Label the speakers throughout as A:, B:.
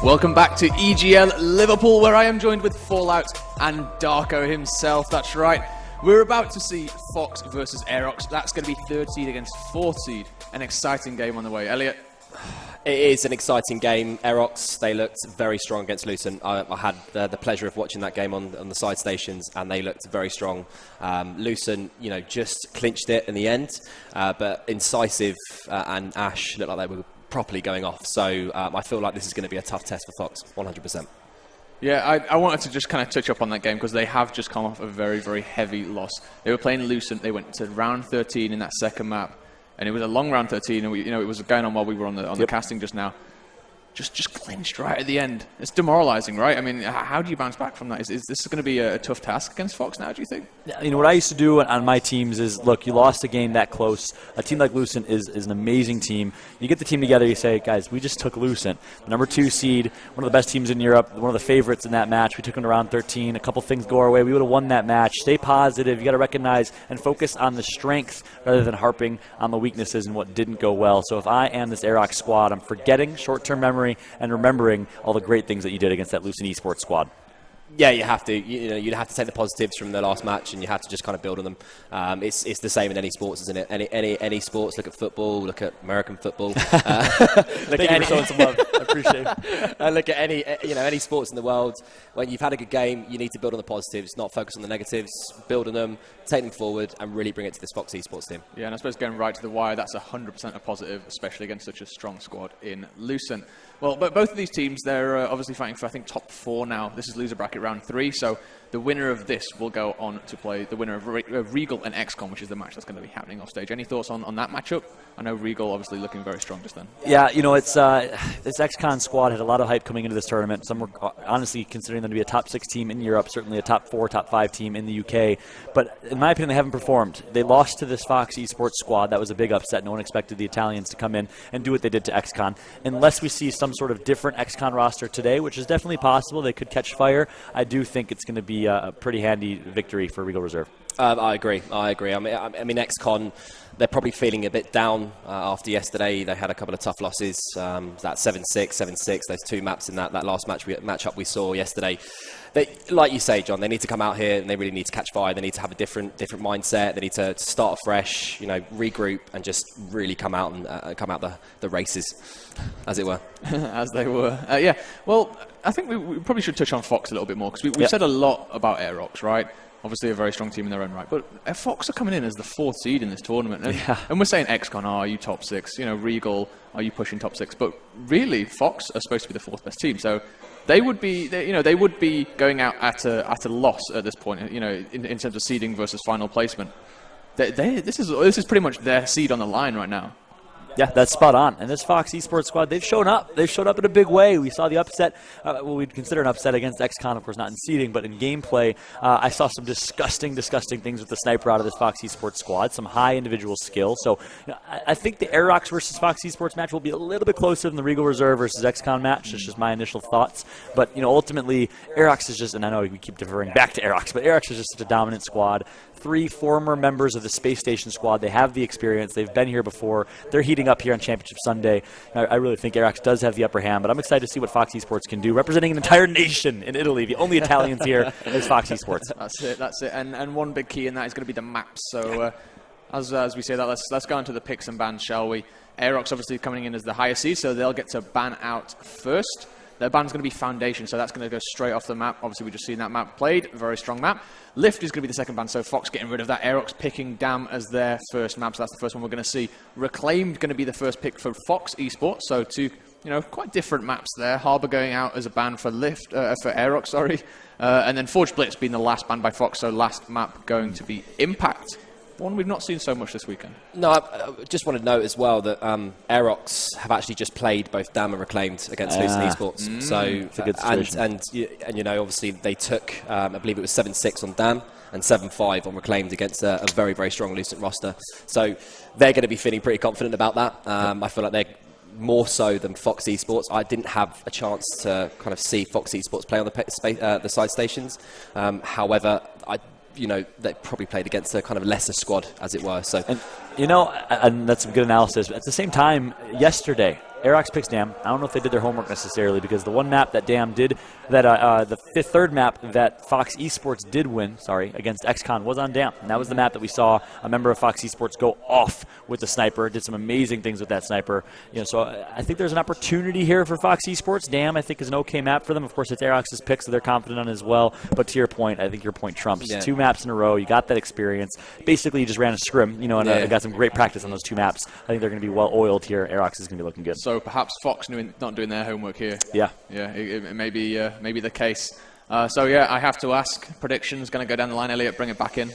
A: Welcome back to EGL Liverpool, where I am joined with Fallout and Darko himself. That's right. We're about to see FoX versus Aerox. That's going to be third seed against fourth seed. An exciting game on the way. Elliot?
B: It is an exciting game. Aerox, they looked very strong against Lucent. I had the pleasure of watching that game on the side stations, and they looked very strong. Lucent, just clinched it in the end, but Incisive and Ash looked like they were properly going off. So I feel like this is going to be a tough test for FoX, 100%.
A: Yeah, I wanted to just kind of touch up on that game because they have just come off a very, very heavy loss. They were playing Lucent. They went to round 13 in that second map. And it was a long round 13, and it was going on while we were on the casting just now. Just clinched right at the end. It's demoralizing, right? I mean, how do you bounce back from that? Is this going to be a tough task against FoX now, do you think?
C: What I used to do on my teams is, look, you lost a game that close. A team like Lucent is an amazing team. You get the team together, you say, guys, we just took Lucent. Number 2 seed, one of the best teams in Europe, one of the favorites in that match. We took them to round 13. A couple things go our way. We would have won that match. Stay positive. You got to recognize and focus on the strengths rather than harping on the weaknesses and what didn't go well. So if I am this Aerox squad, I'm forgetting short-term memory and remembering all the great things that you did against that Lucent eSports squad.
B: Yeah, you have to. You'd have to take the positives from the last match, and you have to just kind of build on them. It's the same in any sports, isn't it? Any sports. Look at football. Look at American football. Look at any some love. I appreciate it. Look at any sports in the world. When you've had a good game, you need to build on the positives, not focus on the negatives. Build on them, take them forward, and really bring it to this FoX eSports team. Yeah,
A: and I suppose going right to the wire, that's 100% a positive, especially against such a strong squad in Lucent. Well, but both of these teams, they're obviously fighting for, I think, top 4 now. This is loser bracket round 3, so the winner of this will go on to play the winner of Regal and XCON, which is the match that's going to be happening off stage. Any thoughts on that matchup? I know Regal obviously looking very strong just then.
C: Yeah, it's this XCON squad had a lot of hype coming into this tournament. Some were honestly considering them to be a top 6 team in Europe, certainly a top 4, top 5 team in the UK. But in my opinion, they haven't performed. They lost to this FoX eSports squad. That was a big upset. No one expected the Italians to come in and do what they did to XCON. Unless we see some sort of different XCON roster today, which is definitely possible, they could catch fire. I do think it's going to be a pretty handy victory for Regal Reserve.
B: I agree. I mean, XCON, they're probably feeling a bit down after yesterday. They had a couple of tough losses. That 7-6, 7-6. Those 2 maps in that last matchup we saw yesterday. Like you say, John, they need to come out here and they really need to catch fire. They need to have a different mindset. They need to start afresh, regroup, and just really come out the races, as it were.
A: As they were. Yeah. Well, I think we probably should touch on FoX a little bit more because we've said a lot about Aerox, right? Obviously a very strong team in their own right. But FoX are coming in as the 4th seed in this tournament. And we're saying XCON, are you top 6? Regal, are you pushing top 6? But really, FoX are supposed to be the 4th best team. So they would be going out at a loss at this point, in terms of seeding versus final placement. This is pretty much their seed on the line right now.
C: Yeah, that's spot on. And this FoX eSports squad, they've shown up. They've showed up in a big way. We saw the upset, we'd consider an upset against XCON, of course, not in seeding, but in gameplay. I saw some disgusting things with the sniper out of this FoX eSports squad, some high individual skill. So I think the Aerox versus FoX eSports match will be a little bit closer than the Regal Reserve versus XCON match. That's just my initial thoughts. But, ultimately, Aerox is just, and I know we keep deferring back to Aerox, but Aerox is just such a dominant squad. 3 former members of the Space Station squad. They have the experience. They've been here before. They're heating up here on Championship Sunday. I really think Aerox does have the upper hand, but I'm excited to see what FoX eSports can do, representing an entire nation in Italy. The only Italians here is FoX eSports.
A: That's it. And one big key in that is going to be the maps. So as we say that, let's go into the picks and bans, shall we? Aerox obviously coming in as the higher seed, so they'll get to ban out first. Their ban's going to be Foundation, so that's going to go straight off the map. Obviously, we've just seen that map played. Very strong map. Lift is going to be the second ban, so FoX getting rid of that. Aerox picking Dam as their first map, so that's the first one we're going to see. Reclaimed going to be the first pick for FoX eSports, so 2 quite different maps there. Harbour going out as a ban for Aerox, sorry. And then Forge Blitz being the last ban by FoX, so last map going to be Impact. One we've not seen so much this weekend. No,
B: I just want to note as well that Aerox have actually just played both Dam and Reclaimed against Lucent eSports. So
C: it's a good situation.
B: And obviously they took, I believe it was 7-6 on Dam and 7-5 on Reclaimed against a very, very strong Lucent roster. So they're going to be feeling pretty confident about that. I feel like they're more so than FoX eSports. I didn't have a chance to kind of see FoX eSports play on the side stations. However, they probably played against a kind of lesser squad, as it were. So,
C: and that's some good analysis. At the same time, yesterday, Aerox picks Dam. I don't know if they did their homework necessarily, because the one map that Dam did, the third map that FoX Esports did win, against XCon was on Dam. And that was the map that we saw a member of FoX Esports go off with the sniper, did some amazing things with that sniper. So I think there's an opportunity here for FoX Esports. Dam, I think, is an okay map for them. Of course, it's Aerox's pick, so they're confident on it as well. But to your point, I think your point trumps. Yeah. 2 maps in a row, you got that experience. Basically, you just ran a scrim, and got some great practice on those 2 maps. I think they're going to be well oiled here. Aerox is going to be looking good.
A: So perhaps FoX not doing their homework here.
C: Yeah.
A: Yeah, it may be the case. I have to ask, predictions going to go down the line. Elliot, bring it back in.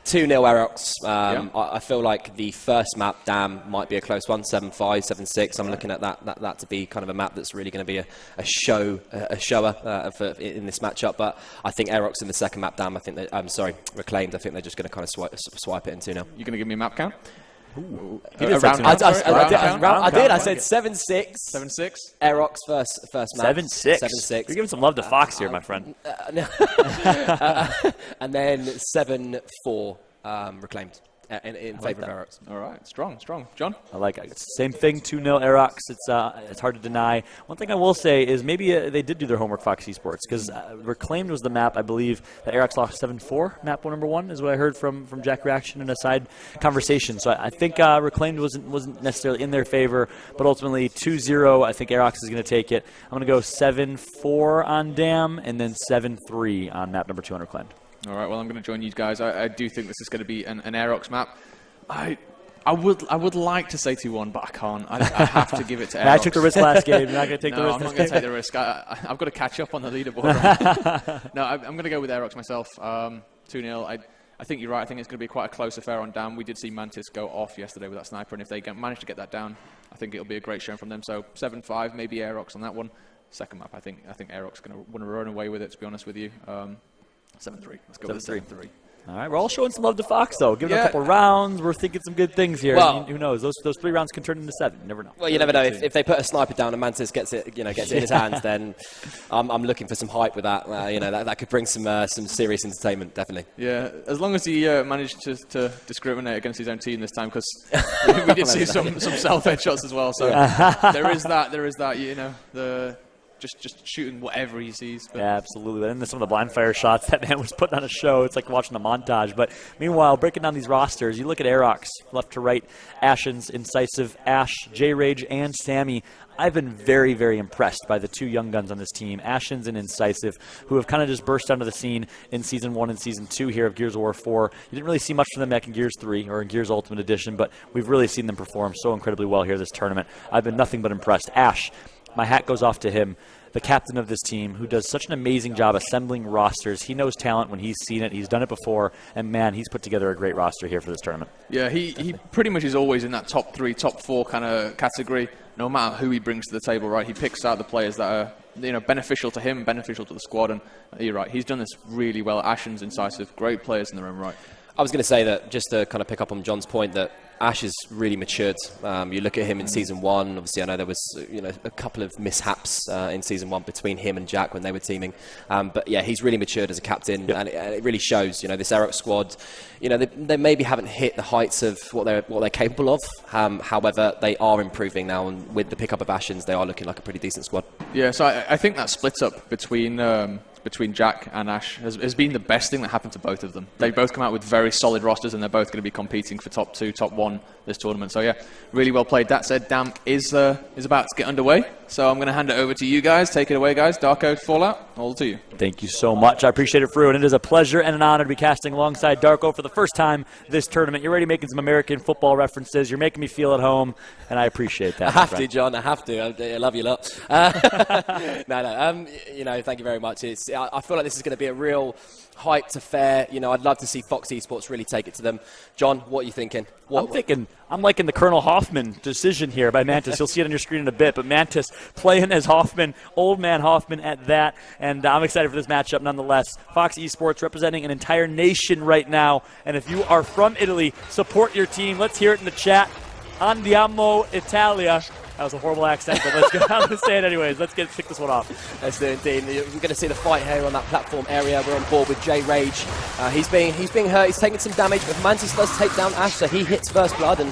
B: 2-0 Aerox. I feel like the first map, Dam, might be a close one, 7-5, 7-6. I'm looking at that to be kind of a map that's really going to be a shower in this matchup. But I think Aerox in the second map, Dam, Reclaimed, I think they're just going to kind of swipe it in 2-0.
A: You're going to give me a map count?
C: I did. I said 7-6.
A: 7-6.
C: Aerox
B: first map.
C: 7-6.
B: 7-6.
C: You're giving some love to FoX here, my friend.
B: And then 7-4 Reclaimed. In favour of Aerox.
A: All right, strong. John?
C: I like it. Same thing, 2-0 Aerox. It's hard to deny. One thing I will say is maybe they did do their homework, FoX Esports, because Reclaimed was the map, I believe, that Aerox lost 7-4. Map number 1 is what I heard from Jack Reaction in a side conversation. So I think Reclaimed wasn't necessarily in their favour, but ultimately 2-0, I think Aerox is going to take it. I'm going to go 7-4 on Dam, and then 7-3 on map number 2 on Reclaimed.
A: All right, well, I'm going to join you guys. I do think this is going to be an Aerox map. I would like to say 2-1, but I can't. I have to give it to Aerox.
C: I took the risk last game. You're not going to take the risk.
A: I'm not going to take the risk. I've got to catch up on the leaderboard. No, I'm going to go with Aerox myself. 2-0. I think you're right. I think it's going to be quite a close affair on Dam. We did see Mantiis go off yesterday with that sniper, and if they manage to get that down, I think it'll be a great showing from them. So 7-5, maybe Aerox on that one. Second map, I think Aerox is going to want to run away with it, to be honest with you. 7-3. Let's go with 7-3.
C: All right, we're all showing some love to FoX, though. Give it a couple rounds. We're thinking some good things here. Well, who knows? Those 3 rounds can turn into 7. You never know.
B: Well, you never know. If they put a sniper down and Mantiis gets it in his hands, then I'm looking for some hype with that. That could bring some serious entertainment, definitely.
A: Yeah, as long as he managed to discriminate against his own team this time, because we did see some self-headshots as well. So there is that. Just shooting whatever he sees. But.
C: Yeah, absolutely. And then some of the blind fire shots, that man was putting on a show. It's like watching a montage. But meanwhile, breaking down these rosters, you look at Aerox, left to right, Ashen's, Incisive, Ash, J-Rage, and Sammy. I've been very, very impressed by the 2 young guns on this team, Ashen's and Incisive, who have kind of just burst onto the scene in Season 1 and Season 2 here of Gears of War 4. You didn't really see much from them back in Gears 3 or in Gears Ultimate Edition, but we've really seen them perform so incredibly well here this tournament. I've been nothing but impressed. Ash, my hat goes off to him, the captain of this team, who does such an amazing job assembling rosters. He knows talent when he's seen it. He's done it before, and man, he's put together a great roster here for this tournament.
A: Yeah, he pretty much is always in that top 3, top 4 kind of category. No matter who he brings to the table, right? He picks out the players that are beneficial to him, beneficial to the squad, and you're right. He's done this really well. Ashen's, Incisive, great players in their own right.
B: I was going to say that, just to kind of pick up on John's point, that Ash has really matured. You look at him in Season 1, obviously I know there was a couple of mishaps in Season 1 between him and Jack when they were teaming. But yeah, he's really matured as a captain, and it really shows. This Aerox squad, they maybe haven't hit the heights of what they're capable of. However, they are improving now, and with the pickup of Ashen's, they are looking like a pretty decent squad.
A: Yeah, so I think that split up between Jack and Ash has been the best thing that happened to both of them. They both come out with very solid rosters, and they're both going to be competing for top 2, top 1 this tournament. So yeah, really well played. That said, Dam is about to get underway, so I'm going to hand it over to you guys. Take it away, guys. Darko, Fallout, all to you.
C: Thank you so much. I appreciate it, Fru, and it is a pleasure and an honor to be casting alongside Darko for the first time this tournament. You're already making some American football references. You're making me feel at home, and I appreciate that.
B: I have to, John. I have to. I love you lot. No. Thank you very much. I feel like this is going to be a real hyped affair. I'd love to see FoX Esports really take it to them. John, what are you thinking?
C: I'm liking the Colonel Hoffman decision here by Mantiis. You'll see it on your screen in a bit, but Mantiis playing as Hoffman, old man Hoffman at that, and I'm excited for this matchup nonetheless. FoX Esports representing an entire nation right now, and if you are from Italy, support your team. Let's hear it in the chat. Andiamo Italia. That was a horrible accent, but let's go. I'm going to say it anyways. Let's kick this one off.
B: Let's do it indeed. We're going to see the fight here on that platform area. We're on board with J-Rage. He's being hurt. He's taking some damage, but Mantiis does take down Ash, so he hits first blood, and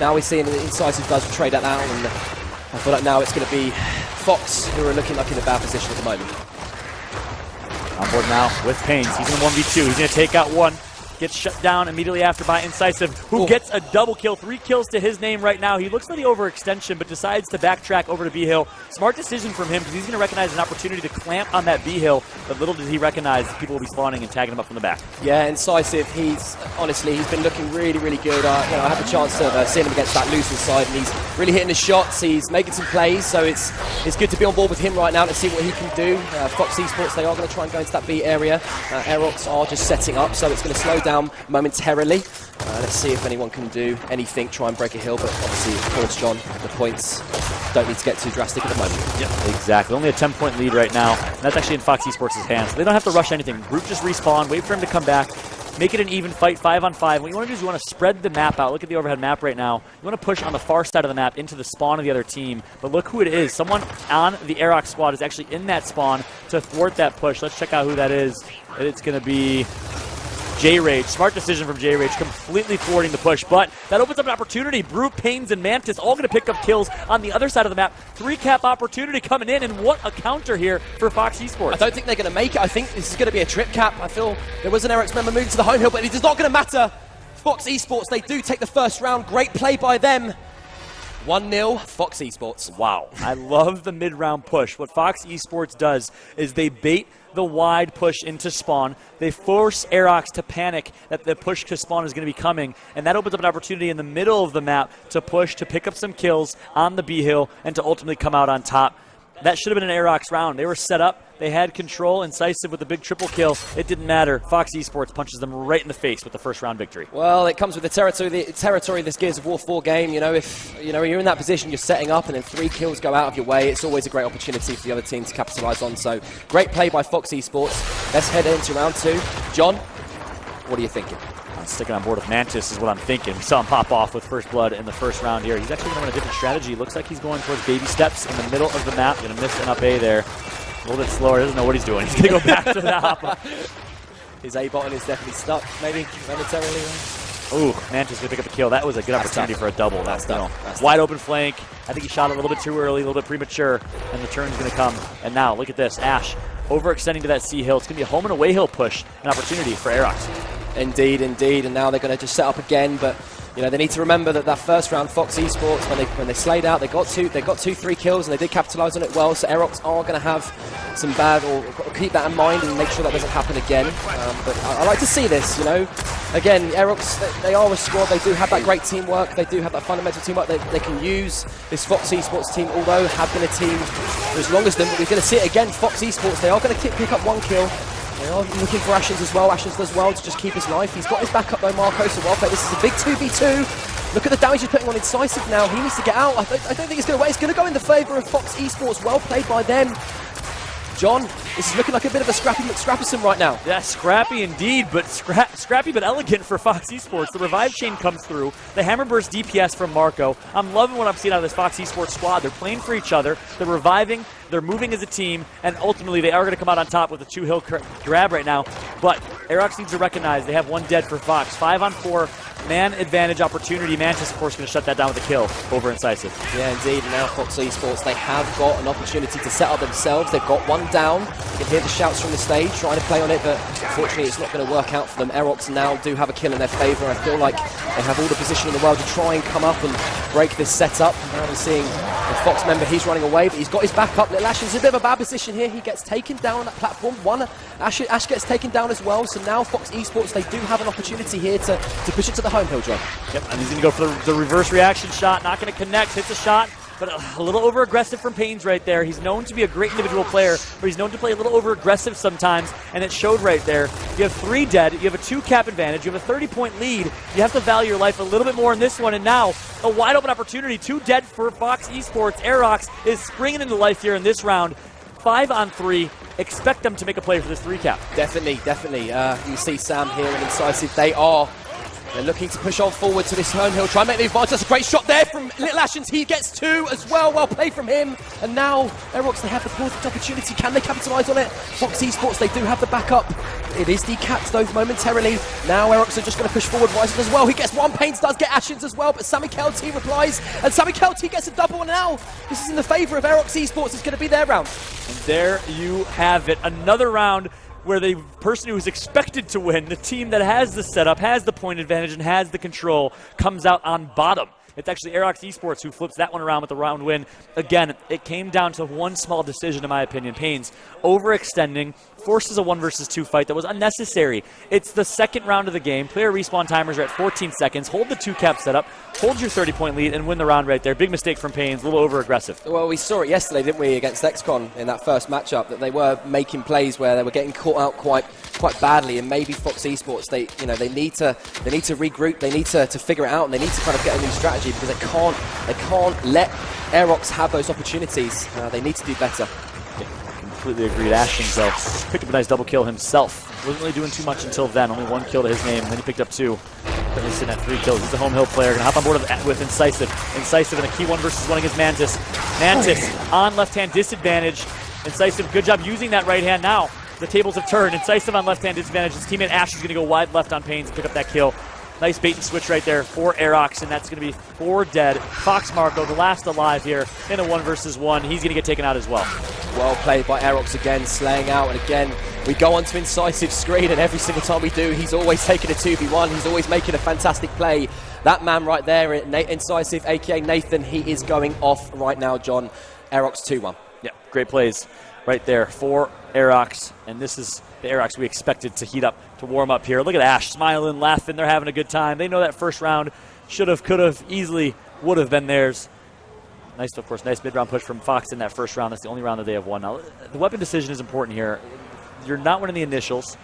B: Now we're seeing Incisive does trade that out, and I feel like now it's going to be FoX who are looking like in a bad position at the moment.
C: On board now with Pains. He's in 1v2. He's going to take out one. Gets shut down immediately after by Incisive, who gets a double kill. 3 kills to his name right now. He looks for the overextension, but decides to backtrack over to B-Hill. Smart decision from him, because he's going to recognize an opportunity to clamp on that B-Hill, but little does he recognize people will be spawning and tagging him up from the back. Yeah,
B: Incisive, he's been looking really, really good. I had the chance of seeing him against that Lucian side, and he's really hitting his shots. He's making some plays, so it's good to be on board with him right now to see what he can do. FoX eSports, they are going to try and go into that B area. Aerox are just setting up, so it's going to slow down momentarily. Let's see if anyone can do anything, try and break a hill, but obviously, of course, John, the points don't need to get too drastic at the moment.
C: Yep, exactly. Only a 10-point lead right now, and that's actually in FoX eSports' hands. So they don't have to rush anything. Group just respawn, wait for him to come back, make it an even fight, 5-on-5. What you want to do is you want to spread the map out. Look at the overhead map right now. You want to push on the far side of the map into the spawn of the other team. But look who it is. Someone on the Aerox squad is actually in that spawn to thwart that push. Let's check out who that is. It's going to be J-Rage. Smart decision from J-Rage, completely thwarting the push, but that opens up an opportunity. Brute, Pains, and Mantiis all going to pick up kills on the other side of the map. 3-cap opportunity coming in, and what a counter here for FoX eSports.
B: I don't think they're going to make it. I think this is going to be a trip cap. I feel there was an Aerox member moving to the home hill, but it is not going to matter. FoX eSports, they do take the first round. Great play by them. 1-0, FoX eSports.
C: Wow. I love the mid-round push. What FoX eSports does is they bait the wide push into spawn. They force Aerox to panic that the push to spawn is going to be coming, and that opens up an opportunity in the middle of the map to push, to pick up some kills on the B-Hill, and to ultimately come out on top. That should have been an Aerox round. They were set up. They had control. Incisive with a big triple kill. It didn't matter. FoX eSports punches them right in the face with the first round victory.
B: Well, it comes with the territory of this Gears of War 4 game. If you're in that position, you're setting up, and then 3 kills go out of your way, it's always a great opportunity for the other team to capitalise on. So, great play by FoX eSports. Let's head into round 2. John, what are you thinking?
C: I'm sticking on board with Mantiis is what I'm thinking. Saw him pop off with first blood in the first round here. He's actually going to run a different strategy. Looks like he's going towards baby steps in the middle of the map. Going to miss an up A there. A little bit slower. Doesn't know what he's doing. He's going to go back to the hop.
B: His A button is definitely stuck, maybe momentarily.
C: Ooh, Mantiis going to pick up a kill. That was a good opportunity for a double. That's wide open flank. I think he shot a little bit too early, a little bit premature, and the turn's going to come. And now, look at this. Ash overextending to that C hill. It's going to be a home and away hill push, an opportunity for Aerox.
B: Indeed. And now they're going to just set up again, but they need to remember that first round, FoX eSports, when they slayed out, they got 2-3 kills, and they did capitalise on it well. So Aerox are going to have some bad, or keep that in mind and make sure that doesn't happen again. But I like to see this. Again, Aerox, they are a squad. They do have that great teamwork. They do have that fundamental teamwork. They can use this FoX eSports team, although have been a team for as long as them. But we're going to see it again. FoX eSports, they are going to pick up 1 kill. They are looking for Ashens as well. Ashens does well to just keep his life. He's got his back up though, Marco, so well played. This is a big 2v2. Look at the damage he's putting on Incisive now. He needs to get out. I don't think it's going to wait. It's going to go in the favour of FoX eSports. Well played by them. John, this is looking like a bit of a scrappy McScrappison right now.
C: Yeah, scrappy indeed, but scrappy but elegant for FoX eSports. The revive chain comes through. The hammer burst DPS from Marco. I'm loving what I'm seeing out of this FoX eSports squad. They're playing for each other. They're reviving. They're moving as a team, and ultimately they are going to come out on top with a 2-hill grab right now. But Aerox needs to recognize they have 1 dead for FoX. 5-on-4 man advantage opportunity. Mantiis, of course, going to shut that down with a kill over Incisive.
B: Yeah, indeed. And now FoX eSports, they have got an opportunity to set up themselves. They've got 1 down. You can hear the shouts from the stage, trying to play on it, but unfortunately it's not going to work out for them. Aerox now do have a kill in their favour. I feel like they have all the position in the world to try and come up and break this setup. Now we're seeing the FoX member, he's running away, but he's got his back up. Little Ash is in a bit of a bad position here. He gets taken down on that platform. Ash gets taken down as well, so now FoX eSports, they do have an opportunity here to push it to the home hill, John.
C: Yep, and he's going to go for the reverse reaction shot. Not going to connect, hits a shot, but a little over-aggressive from Pains right there. He's known to be a great individual player, but he's known to play a little over-aggressive sometimes, and it showed right there. You have 3 dead, you have a 2-cap advantage, you have a 30-point lead. You have to value your life a little bit more in this one, and now a wide-open opportunity. 2 dead for FoX eSports. Aerox is springing into life here in this round. 5-on-3. Expect them to make a play for this 3-cap.
B: Definitely. You see Sam here and Incisive. They are They're looking to push on forward to this home hill, try and make the advantage. That's a great shot there from Little Ashens. He gets 2 as well. Well played from him. And now Aerox, they have the perfect opportunity. Can they capitalise on it? FoX eSports, they do have the backup. It is decapped though momentarily. Now Aerox are just going to push forward. Ryzen as well. He gets 1. Pains does get Ashens as well, but Sammy Kelty replies. And Sammy Kelty gets a double. And now this is in the favour of Aerox eSports. It's going to be their round.
C: And there you have it. Another round where the person who is expected to win, the team that has the setup, has the point advantage, and has the control, comes out on bottom. It's actually Aerox eSports who flips that one around with the round win. Again, it came down to one small decision, in my opinion. Pains overextending, forces a 1 versus 2 fight that was unnecessary. It's the second round of the game. Player respawn timers are at 14 seconds. Hold the 2-cap setup, hold your 30-point lead, and win the round right there. Big mistake from Pains, a little over-aggressive.
B: Well, we saw it yesterday, didn't we, against XCon in that first matchup, that they were making plays where they were getting caught out quite badly, and maybe FoX eSports, they need to regroup, they need to figure it out, and they need to kind of get a new strategy, because they can't let Aerox have those opportunities. They need to do better.
C: Yeah, completely agreed. Ashens, though, picked up a nice double kill himself. Wasn't really doing too much until then. Only 1 kill to his name, and then he picked up 2. Currently sitting at 3 kills. He's the home hill player. Going to hop on board with Incisive. Incisive in a key 1 versus 1 against Mantiis. Mantiis on left-hand disadvantage. Incisive, good job using that right hand now. The tables have turned. Incisive on left-hand disadvantage. His teammate Ash is going to go wide left on Pains and pick up that kill. Nice bait and switch right there for Aerox, and that's going to be 4 dead. FoX Marco, the last alive here in a 1 versus 1. He's going to get taken out as well.
B: Well played by Aerox again, slaying out, and again, we go on to Incisive screen, and every single time we do, he's always taking a 2v1. He's always making a fantastic play. That man right there, Incisive, aka Nathan, he is going off right now, John. Aerox 2-1.
C: Yeah, great plays right there for Aerox, and this is the Aerox we expected to heat up, to warm up here. Look at Ash smiling, laughing. They're having a good time. They know that first round should have, could have, easily would have been theirs. Nice, of course, nice mid-round push from FoX in that first round. That's the only round that they have won. Now, the weapon decision is important here. You're not winning the initials.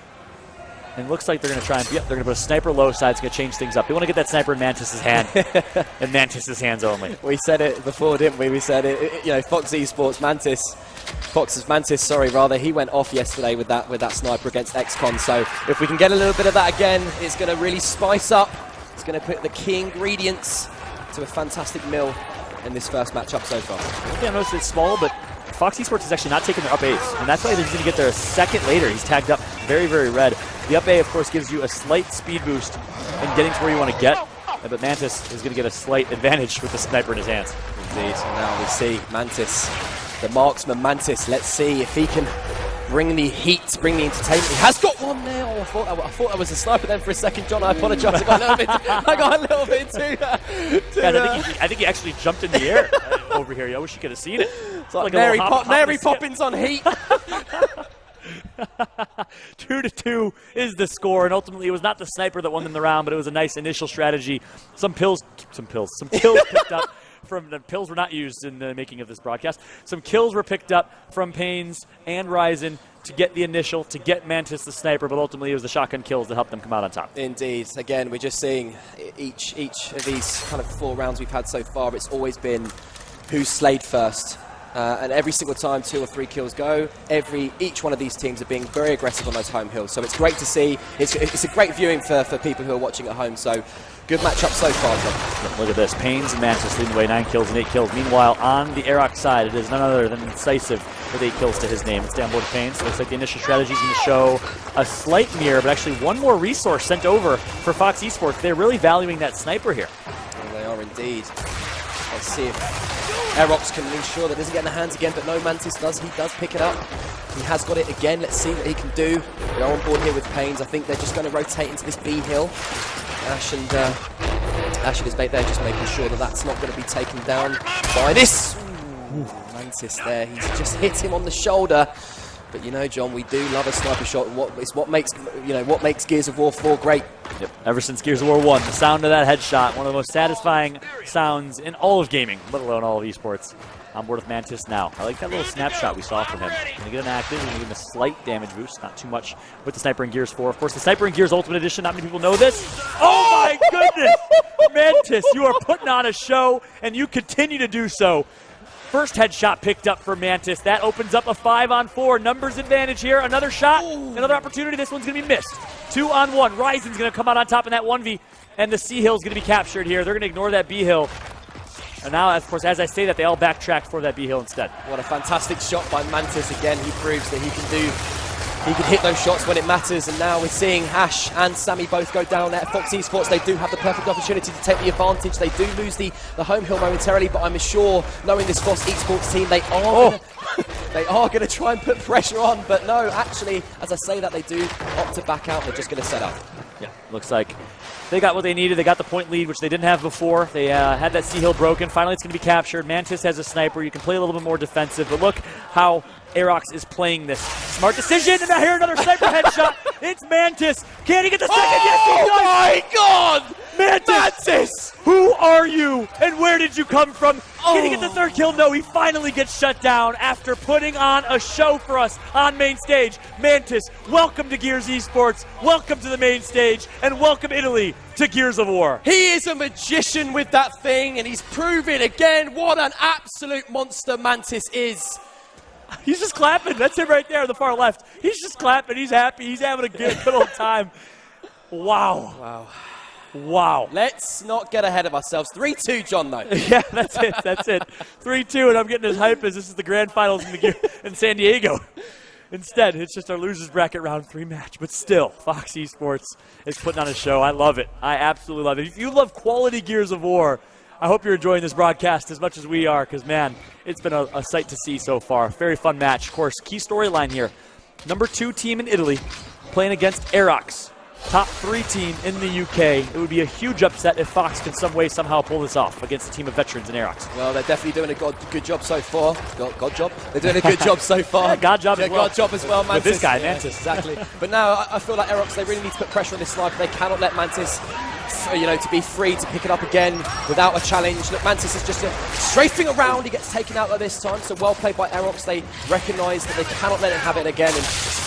C: And it looks like they're going to try and, yep, they're going to put a sniper low side. It's going to change things up. They want to get that sniper in Mantis' hand, and Mantis' hands only.
B: We said it before, didn't we? We said it, you know, FoX eSports, FoX's Mantiis, he went off yesterday with that sniper against XCon. So if we can get a little bit of that again, it's going to really spice up. It's going to put the key ingredients to a fantastic meal in this first matchup so far.
C: Yeah, I noticed it's small, but FoX eSports is actually not taking their up A's, and that's why they're going to get there a second later. He's tagged up very, very red. The up A, of course, gives you a slight speed boost in getting to where you want to get, but Mantiis is going to get a slight advantage with the sniper in his hands.
B: Indeed, and now we see Mantiis, the marksman Mantiis. Let's see if he can bring the heat, bring the entertainment. He has got one there. Oh, I thought that was a sniper then for a second, John. I apologise. I got a little bit too.
C: I think he actually jumped in the air over here. I wish you could have seen it.
B: It's like Mary Poppins on heat.
C: 2-2 is the score, and ultimately it was not the sniper that won them the round, but it was a nice initial strategy. Some kills picked up from the pills were not used in the making of this broadcast. Some kills were picked up from Pains and Ryzen to get the initial, to get Mantiis the sniper, but ultimately it was the shotgun kills that helped them come out on top.
B: Indeed. Again, we're just seeing each of these kind of 4 rounds we've had so far, it's always been who's slayed first. And every single time 2 or 3 kills go, each one of these teams are being very aggressive on those home hills. So it's great to see. It's a great viewing for people who are watching at home. So good matchup so far, John.
C: Look at this. Pains and Mantiis leading the way, 9 kills and 8 kills. Meanwhile, on the Aerox side, it is none other than Incisive with 8 kills to his name. It's down board Pains. Looks like the initial strategy is going to show a slight mirror, but actually one more resource sent over for FoX eSports. They're really valuing that sniper here.
B: Well, they are indeed. Let's see if Aerox can ensure that it doesn't get in the hands again, but no, Mantiis does. He does pick it up. He has got it again. Let's see what he can do. They're on board here with Pains. I think they're just going to rotate into this B hill. Ash and his mate there just making sure that that's not going to be taken down by this. Ooh, Mantiis there. He's just hit him on the shoulder. But you know, John, we do love a sniper shot. It's what makes Gears of War 4 great.
C: Yep. Ever since Gears of War 1, the sound of that headshot, one of the most satisfying sounds in all of gaming, let alone all of esports. On board with Mantiis now. I like that little snapshot we saw from him. Going to get an active, going to give him a slight damage boost, not too much with the sniper in Gears 4. Of course, the sniper in Gears Ultimate Edition, not many people know this. Oh my goodness! Mantiis, you are putting on a show, and you continue to do so. First headshot picked up for Mantiis. That opens up a 5-on-4. Numbers advantage here. Another shot, another opportunity. This one's going to be missed. 2-on-1. Ryzen's going to come out on top in that 1v. and the C hill is going to be captured here. They're going to ignore that B hill. And now, of course, as I say that, they all backtrack for that B hill instead.
B: What a fantastic shot by Mantiis again. He proves that he can hit those shots when it matters, and now we're seeing Ash and Sammy both go down there. FoX eSports, they do have the perfect opportunity to take the advantage. They do lose the home hill momentarily, but I'm sure, knowing this FoX eSports team, they are going to try and put pressure on. But no, actually, as I say that, they do opt to back out. They're just going to set up.
C: Yeah, looks like they got what they needed. They got the point lead, which they didn't have before. They had that C hill broken. Finally, it's going to be captured. Mantiis has a sniper. You can play a little bit more defensive, but look how Aerox is playing this. Smart decision, and I hear another sniper headshot. It's Mantiis. Can he get the second? Yes, he does!
B: Oh my God!
C: Mantiis! Who are you, and where did you come from? Can he get the third kill? No, he finally gets shut down after putting on a show for us on main stage. Mantiis, welcome to Gears Esports, welcome to the main stage, and welcome Italy to Gears of War.
B: He is a magician with that thing, and he's proven again what an absolute monster Mantiis is.
C: He's just clapping. That's him right there on the far left. He's just clapping. He's happy. He's having a good old time. Wow. Wow.
B: Let's not get ahead of ourselves. 3-2, John, though.
C: Yeah, that's it. 3-2, and I'm getting as hype as this is the grand finals in San Diego. Instead, it's just our losers bracket round 3 match. But still, FoX eSports is putting on a show. I love it. I absolutely love it. If you love quality Gears of War, I hope you're enjoying this broadcast as much as we are, because, man, it's been a sight to see so far. Very fun match. Of course, key storyline here. Number 2 team in Italy playing against Aerox. Top 3 team in the UK. It would be a huge upset if FoX can some way, somehow pull this off against a team of veterans in Aerox.
B: Well, they're definitely doing a good job so far. God job? They're doing a good job so far.
C: Yeah, God job as well.
B: God job as well, Mantiis.
C: With this guy,
B: yeah,
C: Mantiis.
B: Exactly. But now I feel like Aerox, they really need to put pressure on this sniper. They cannot let Mantiis, to be free to pick it up again without a challenge. Look, Mantiis is just strafing around. He gets taken out at this time, so well played by Aerox. They recognise that they cannot let him have it again, and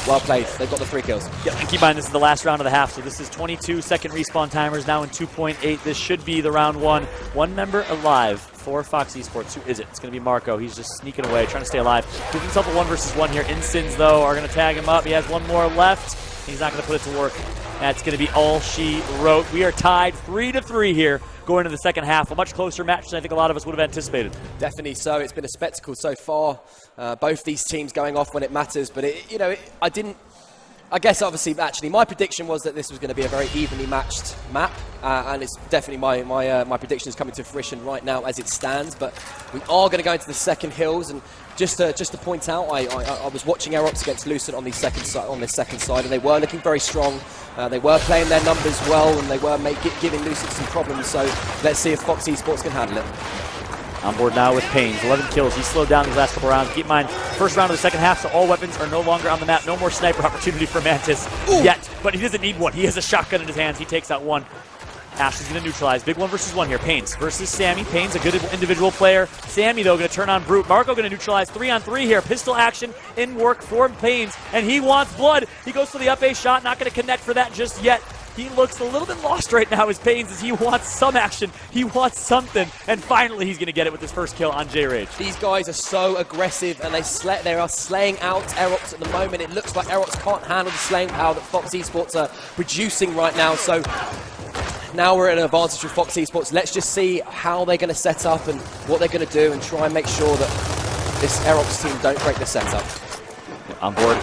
B: well played. They've got the 3 kills.
C: Yeah, and keep in mind, this is the last round of the half, so this is 22-second respawn timers now in 2.8. This should be the round 1. One member alive for FoX eSports. Who is it? It's going to be Marco. He's just sneaking away, trying to stay alive. Gives himself a 1 versus 1 here. Insins, though, are going to tag him up. He has 1 more left. He's not going to put it to work. That's going to be all she wrote. We are tied 3-3 here going into the second half. A much closer match than I think a lot of us would have anticipated.
B: Definitely so. It's been a spectacle so far. Both these teams going off when it matters, but I guess obviously, actually, my prediction was that this was going to be a very evenly matched map, and it's definitely my prediction is coming to fruition right now as it stands. But we are going to go into the second hills, and just to point out, I was watching Aerox against Lucent on this second side, and they were looking very strong. They were playing their numbers well, and they were giving Lucent some problems. So let's see if FoX eSports can handle it.
C: On board now with Pains, 11 kills. He slowed down these last couple rounds. Keep in mind, first round of the second half, so all weapons are no longer on the map. No more sniper opportunity for Mantiis yet, but he doesn't need one. He has a shotgun in his hands. He takes out 1. Ash is going to neutralize. Big 1 versus 1 here. Pains versus Sammy. Pains, a good individual player. Sammy, though, going to turn on Brute. Marco going to neutralize 3-on-3 here. Pistol action in work for Pains, and he wants blood. He goes for the up A shot. Not going to connect for that just yet. He looks a little bit lost right now as Pains, as he wants some action. He wants something, and finally he's going to get it with his first kill on J-Rage.
B: These guys are so aggressive, and they are slaying out Aerox at the moment. It looks like Aerox can't handle the slaying power that FoX eSports are producing right now, so now we're at an advantage with FoX eSports. Let's just see how they're going to set up and what they're going to do, and try and make sure that this Aerox team don't break the setup.
C: On board.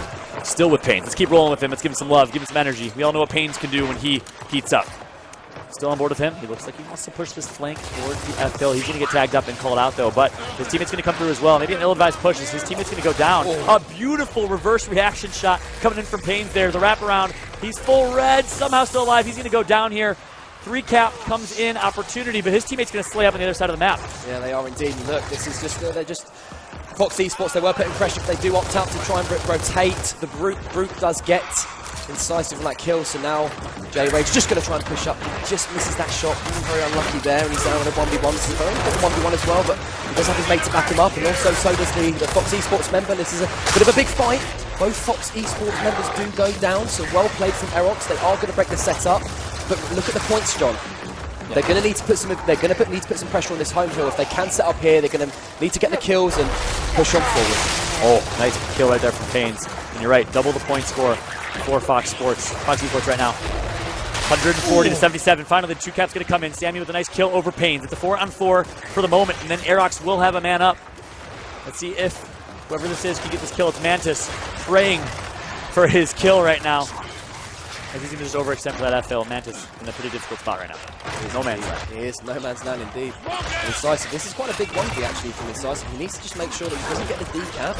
C: Still with Pains. Let's keep rolling with him. Let's give him some love. Give him some energy. We all know what Pains can do when he heats up. Still on board with him. He looks like he wants to push this flank towards the F hill. He's going to get tagged up and called out, though. But his teammate's going to come through as well. Maybe an ill-advised push. His teammate's going to go down. A beautiful reverse reaction shot coming in from Pains there. The wraparound. He's full red. Somehow still alive. He's going to go down here. 3 cap comes in. Opportunity. But his teammate's going to slay up on the other side of the map.
B: Yeah, they are indeed. Look, this is just... they're just... FoX eSports, they were putting pressure, but they do opt out to try and rotate. The Brute does get incisive on that kill, so now J-Rage just going to try and push up. He just misses that shot. Very unlucky there, and he's down on a 1v1. This is a very important 1v1 as well, but he does have his mate to back him up, and also so does the FoX eSports member. This is a bit of a big fight. Both FoX eSports members do go down, so well played from Aerox. They are going to break the setup, but look at the points, John. They're going to need to put some. They're going to need to put some pressure on this home hill. If they can set up here, they're going to need to get the kills and push on forward.
C: Oh, nice kill right there from Pains. And you're right, double the point score for FoX eSports right now. 140 to 77. Finally, the 2-cap's going to come in. Sammy with a nice kill over Pains. It's a 4-on-4 for the moment, and then Aerox will have a man up. Let's see if whoever this is can get this kill. It's Mantiis praying for his kill right now. As he's going to just overextend for that FL. Mantiis in a pretty difficult spot right now. No man's land.
B: He is no man's land indeed. Incisive. This is quite a big 1v actually from Incisive. He needs to just make sure that he doesn't get the decap.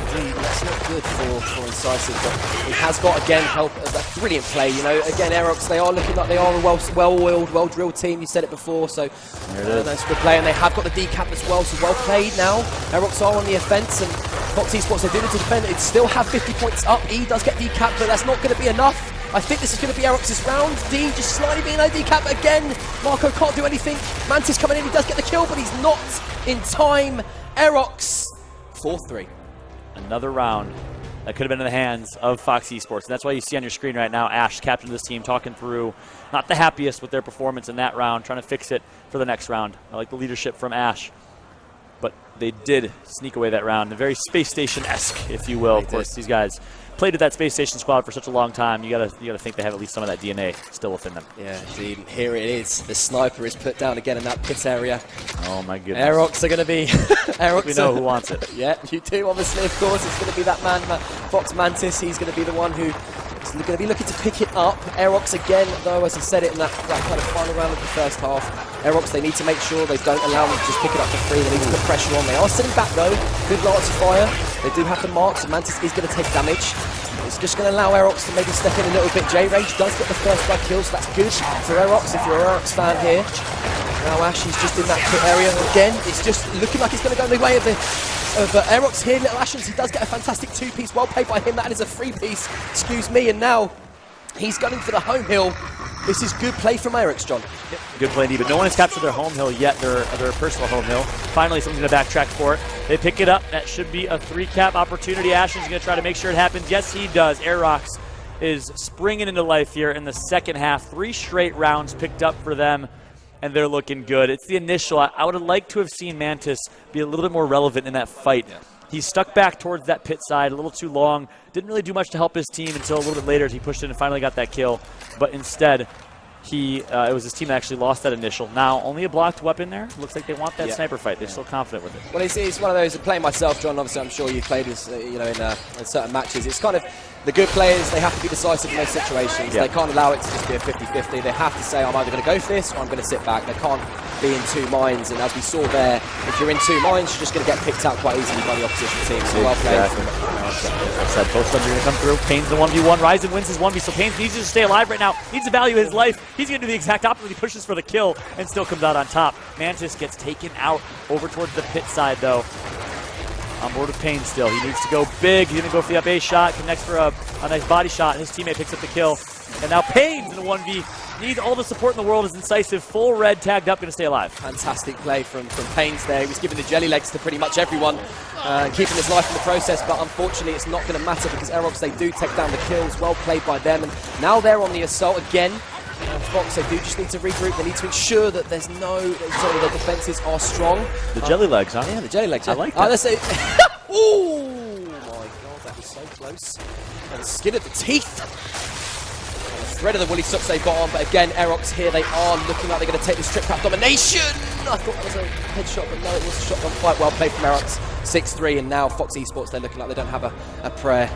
B: That's not good for Incisive, but he has got, again, help. A brilliant play, you know. Again, Aerox, they are looking like they are a well-oiled, well-drilled team. You said it before, so that's a good play. And they have got the decap as well, so well played now. Aerox are on the offense, and FoX eSports, they do need to defend it. Still have 50 points up. E does get decap, but that's not going to be enough. I think this is going to be Aerox's round. D just slightly being a decap again. Marco can't do anything. Mantiis coming in, he does get the kill, but he's not in time. Aerox, 4-3.
C: Another round that could have been in the hands of FoX eSports. And that's why you see on your screen right now Ash, captain of this team, talking through not the happiest with their performance in that round, trying to fix it for the next round. I like the leadership from Ash. But they did sneak away that round. Very Space Station-esque, if you will. Of course, these guys played with that Space Station squad for such a long time. You gotta think they have at least some of that DNA still within them.
B: Yeah, indeed. Here it is. The sniper is put down again in that pit area.
C: Oh my goodness.
B: Aerox are going to be... Aerox
C: we know who wants it.
B: Yeah, you do, obviously, of course. It's going to be that man, FoX Mantiis. He's going to be the one who is going to be looking to pick it up. Aerox again, though, as I said it in that kind of final round of the first half. Aerox, they need to make sure they don't allow them to just pick it up for free. They need to put pressure on. They are sitting back, though. Good lights of fire. They do have the marks, so Mantiis is going to take damage. It's just going to allow Aerox to maybe step in a little bit. J-Rage does get the first blood kill, so that's good for Aerox if you're an Aerox fan here. Now Ash is just in that pit area again. It's just looking like it's going to go in the way of Aerox here. Little Ashens, he does get a fantastic 2-piece. Well played by him. That is a 3-piece, excuse me. And now he's gunning for the home hill. This is good play from Aerox, John.
C: Yep, good play indeed, but no one has captured their home hill yet, their personal home hill. Finally, someone's going to backtrack for it. They pick it up. That should be a 3-cap opportunity. Ashton's going to try to make sure it happens. Yes, he does. Aerox is springing into life here in the second half. 3 straight rounds picked up for them, and they're looking good. It's the initial. I would have liked to have seen Mantiis be a little bit more relevant in that fight. Yeah. He stuck back towards that pit side a little too long. Didn't really do much to help his team until a little bit later as he pushed in and finally got that kill. But instead, it was his team that actually lost that initial. Now, only a blocked weapon there. Looks like they want that sniper fight. They're still confident with it.
B: Well, it's one of those, playing myself, John, obviously I'm sure you've played this, in certain matches. It's kind of, the good players, they have to be decisive in those situations. Yeah. They can't allow it to just be a 50-50. They have to say, I'm either going to go for this or I'm going to sit back. They can't be in 2 minds. And as we saw there, if you're in 2 minds, you're just going to get picked out quite easily by the opposition team. So well played.
C: As I said, both stuns are going to come through. Pain's the 1v1. Ryzen wins his 1v, so Pains needs to stay alive right now. Needs to value his life. He's going to do the exact opposite. He pushes for the kill and still comes out on top. Mantiis gets taken out over towards the pit side, though. On board with Pain still. He needs to go big. He's going to go for the up A shot. Connects for a nice body shot. His teammate picks up the kill. And now Pain's in a 1v. Needs all the support in the world. Is incisive. Full red tagged up. Going to stay alive.
B: Fantastic play from Pains there. He was giving the jelly legs to pretty much everyone. Keeping his life in the process. But unfortunately, it's not going to matter because Aerox, they do take down the kills. Well played by them. And now they're on the assault again. FoX, they do just need to regroup. They need to ensure that there's their defenses are strong.
C: The jelly legs, huh?
B: Yeah, the jelly legs. Yeah.
C: I like that.
B: Let's say, oh my god, that was so close. And the skin of the teeth. And the thread of the woolly socks they've got on. But again, Aerox here, they are looking like they're going to take this trip back domination. I thought that was a headshot, but no, it was a shotgun fight. Well played from Aerox. 6-3, and now FoX eSports, they're looking like they don't have a prayer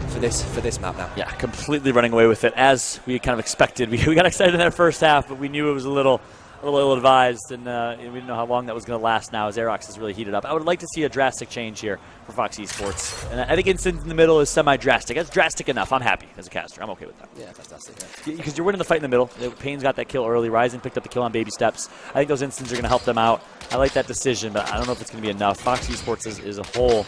B: for this map now.
C: Yeah, completely running away with it, as we kind of expected. We got excited in that first half, but we knew it was a little ill-advised, and we didn't know how long that was going to last now as Aerox has really heated up. I would like to see a drastic change here for FoX eSports. And I think instant in the middle is semi-drastic. That's drastic enough. I'm happy as a caster. I'm okay with that.
B: Yeah, fantastic.
C: Because you're winning the fight in the middle. Pain's got that kill early. Ryzen picked up the kill on baby steps. I think those instants are going to help them out. I like that decision, but I don't know if it's going to be enough. FoX eSports as a whole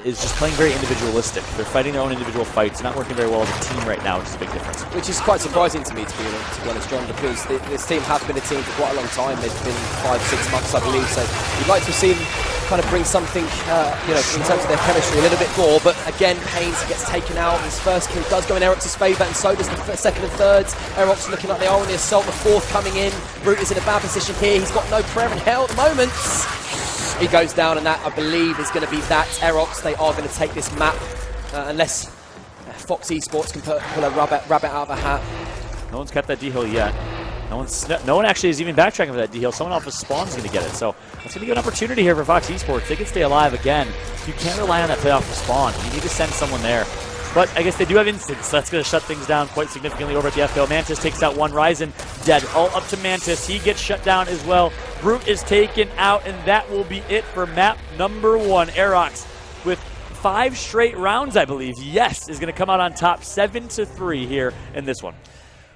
C: is just playing very individualistic. They're fighting their own individual fights. They're not working very well as a team right now, which is a big difference. Which is quite surprising to me, to be honest, John, because this team has been a team for quite a long time. They've been 5-6 months, I believe. So you'd like to see them kind of bring something, in terms of their chemistry a little bit more. But again, Pains gets taken out. His first kill does go in Aerox's favour, and so does the second and thirds. Aerox looking like they are on the assault. The fourth coming in. Brute is in a bad position here. He's got no prayer in hell at the moment. He goes down, and that, I believe, is going to be that. Aerox, they are going to take this map, unless FoX eSports can pull a rabbit out of a hat. No one's kept that D-Hill yet. No one actually is even backtracking for that D-Hill. Someone off of spawn is going to get it. So it's going to be an opportunity here for FoX Esports. They can stay alive again. You can't rely on that play off of spawn. You need to send someone there. But I guess they do have instants, so that's going to shut things down quite significantly over at the FPL. Mantiis takes out one. Ryzen dead. All up to Mantiis. He gets shut down as well. Brute is taken out, and that will be it for map number 1. Aerox with 5 straight rounds, I believe. Yes, is going to come out on top 7-3 here in this one.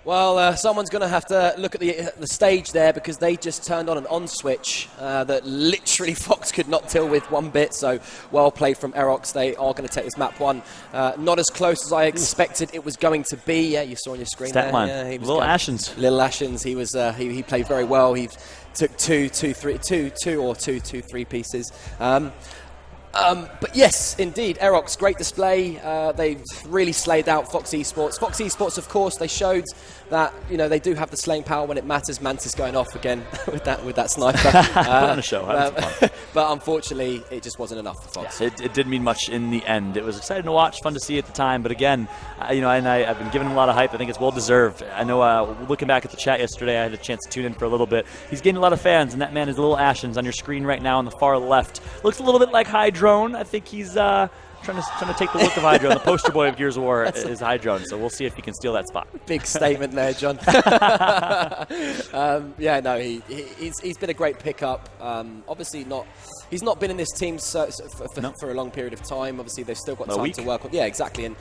B: Well, someone's going to have to look at the stage there because they just turned on an on switch that literally FoX could not deal with one bit. So well played from Aerox. They are going to take this map 1. Not as close as I expected it was going to be. Yeah, you saw on your screen
C: Stat
B: there.
C: line.
B: Yeah, he was
C: Little Ashens.
B: Little Ashens. He was. He played very well. He took two, 3 pieces. But yes, indeed, Aerox, great display. They really slayed out FoX Esports. FoX Esports, of course, they showed that they do have the slaying power when it matters. Mantiis going off again with that sniper.
C: Put on a show.
B: But unfortunately, it just wasn't enough for FoX.
C: Yeah, it didn't mean much in the end. It was exciting to watch, fun to see at the time. But again, I've been giving him a lot of hype. I think it's well deserved. I know. Looking back at the chat yesterday, I had a chance to tune in for a little bit. He's getting a lot of fans, and that man is Little Ashens on your screen right now on the far left. Looks a little bit like Hydrone. I think he's trying to take the look of Hydrone. The poster boy of Gears of War is Hydrone, so we'll see if he can steal that spot.
B: Big statement there, John. Yeah, no, he's been a great pickup. Obviously he's not been in this team for a long period of time. Obviously, they've still got time to work on. Yeah, exactly. And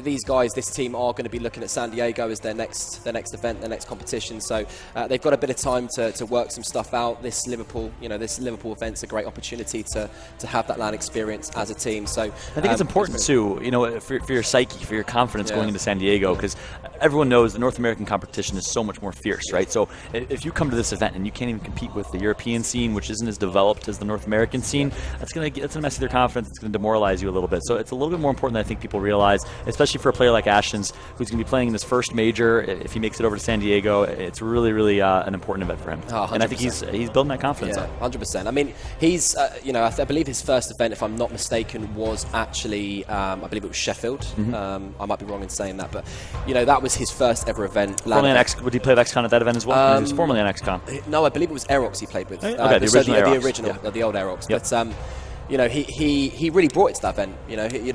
B: these guys, this team are going to be looking at San Diego as their next event, their next competition. So they've got a bit of time to work some stuff out. This Liverpool event's a great opportunity to have that LAN experience as a team. So
C: I think it's important too, for your psyche, for your confidence going into San Diego, because everyone knows the North American competition is so much more fierce, right? So if you come to this event and you can't even compete with the European scene, which isn't as developed as the North American scene, that's gonna mess with your confidence. It's gonna demoralize you a little bit. So it's a little bit more important than I think people realize, especially for a player like Ashens, who's gonna be playing in his first major. If he makes it over to San Diego, it's really, really an important event for him. Oh, and I think he's building that confidence up.
B: 100%. I mean, he's I believe his first event, if I'm not mistaken, was actually I believe it was Sheffield. Mm-hmm. I might be wrong in saying that, but that was his first ever event.
C: Would he play with XCon at that event as well? He was formerly on XCon.
B: No, I believe it was Aerox he played with.
C: Okay, the
B: original, the old Aerox. Yep. But he really brought it to that event.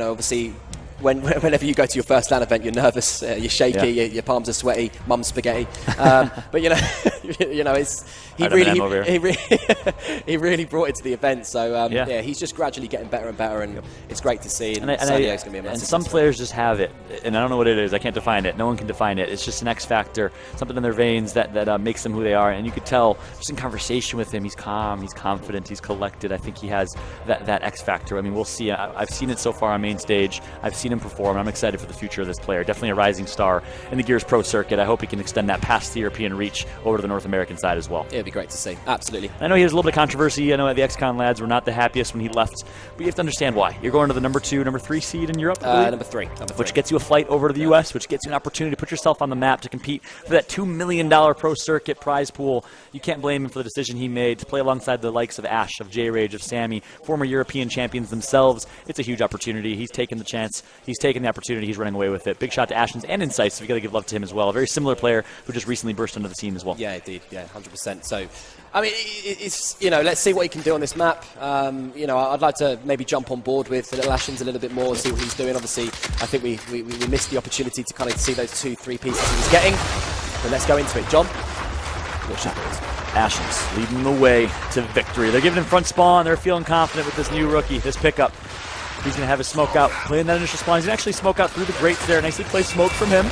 B: Obviously, whenever you go to your first LAN event, you're nervous, you're shaky, your palms are sweaty, mum's spaghetti. But he really brought it to the event. So he's just gradually getting better and better, and it's great to see. And San Diego's going to be a massive.
C: And some players just have it, and I don't know what it is. I can't define it. No one can define it. It's just an X factor, something in their veins that makes them who they are. And you could tell just in conversation with him, he's calm, he's confident, he's collected. I think he has that X factor. I mean, we'll see. I've seen it so far on main stage. I've seen him perform. I'm excited for the future of this player. Definitely a rising star in the Gears Pro circuit. I hope he can extend that past the European reach over to the North American side as well.
B: It'd be great to see. Absolutely.
C: I know he has a little bit of controversy. I know the XCon lads were not the happiest when he left, but you have to understand why. You're going to the number 2, number 3 seed in Europe,
B: number three.
C: Which gets you a flight over to the U.S., which gets you an opportunity to put yourself on the map to compete for that $2 million pro circuit prize pool. You can't blame him for the decision he made to play alongside the likes of Ash, of J-Rage, of Sammy, former European champions themselves. It's a huge opportunity. He's taken the chance. He's taken the opportunity. He's running away with it. Big shot to Ashens and Insights. So we got to give love to him as well. A very similar player who just recently burst into the scene as well.
B: Yeah, indeed. Yeah, 100%. So, I mean, it's let's see what he can do on this map. I'd like to maybe jump on board with Little Ashens a little bit more and see what he's doing. Obviously, I think we missed the opportunity to kind of see those 2-3 pieces he was getting. But let's go into it. John, what happens?
C: Ashens leading the way to victory. They're giving him front spawn. They're feeling confident with this new rookie, this pickup. He's going to have his smoke out, playing that initial spawn. He's going to actually smoke out through the grates there. Nicely placed smoke from him.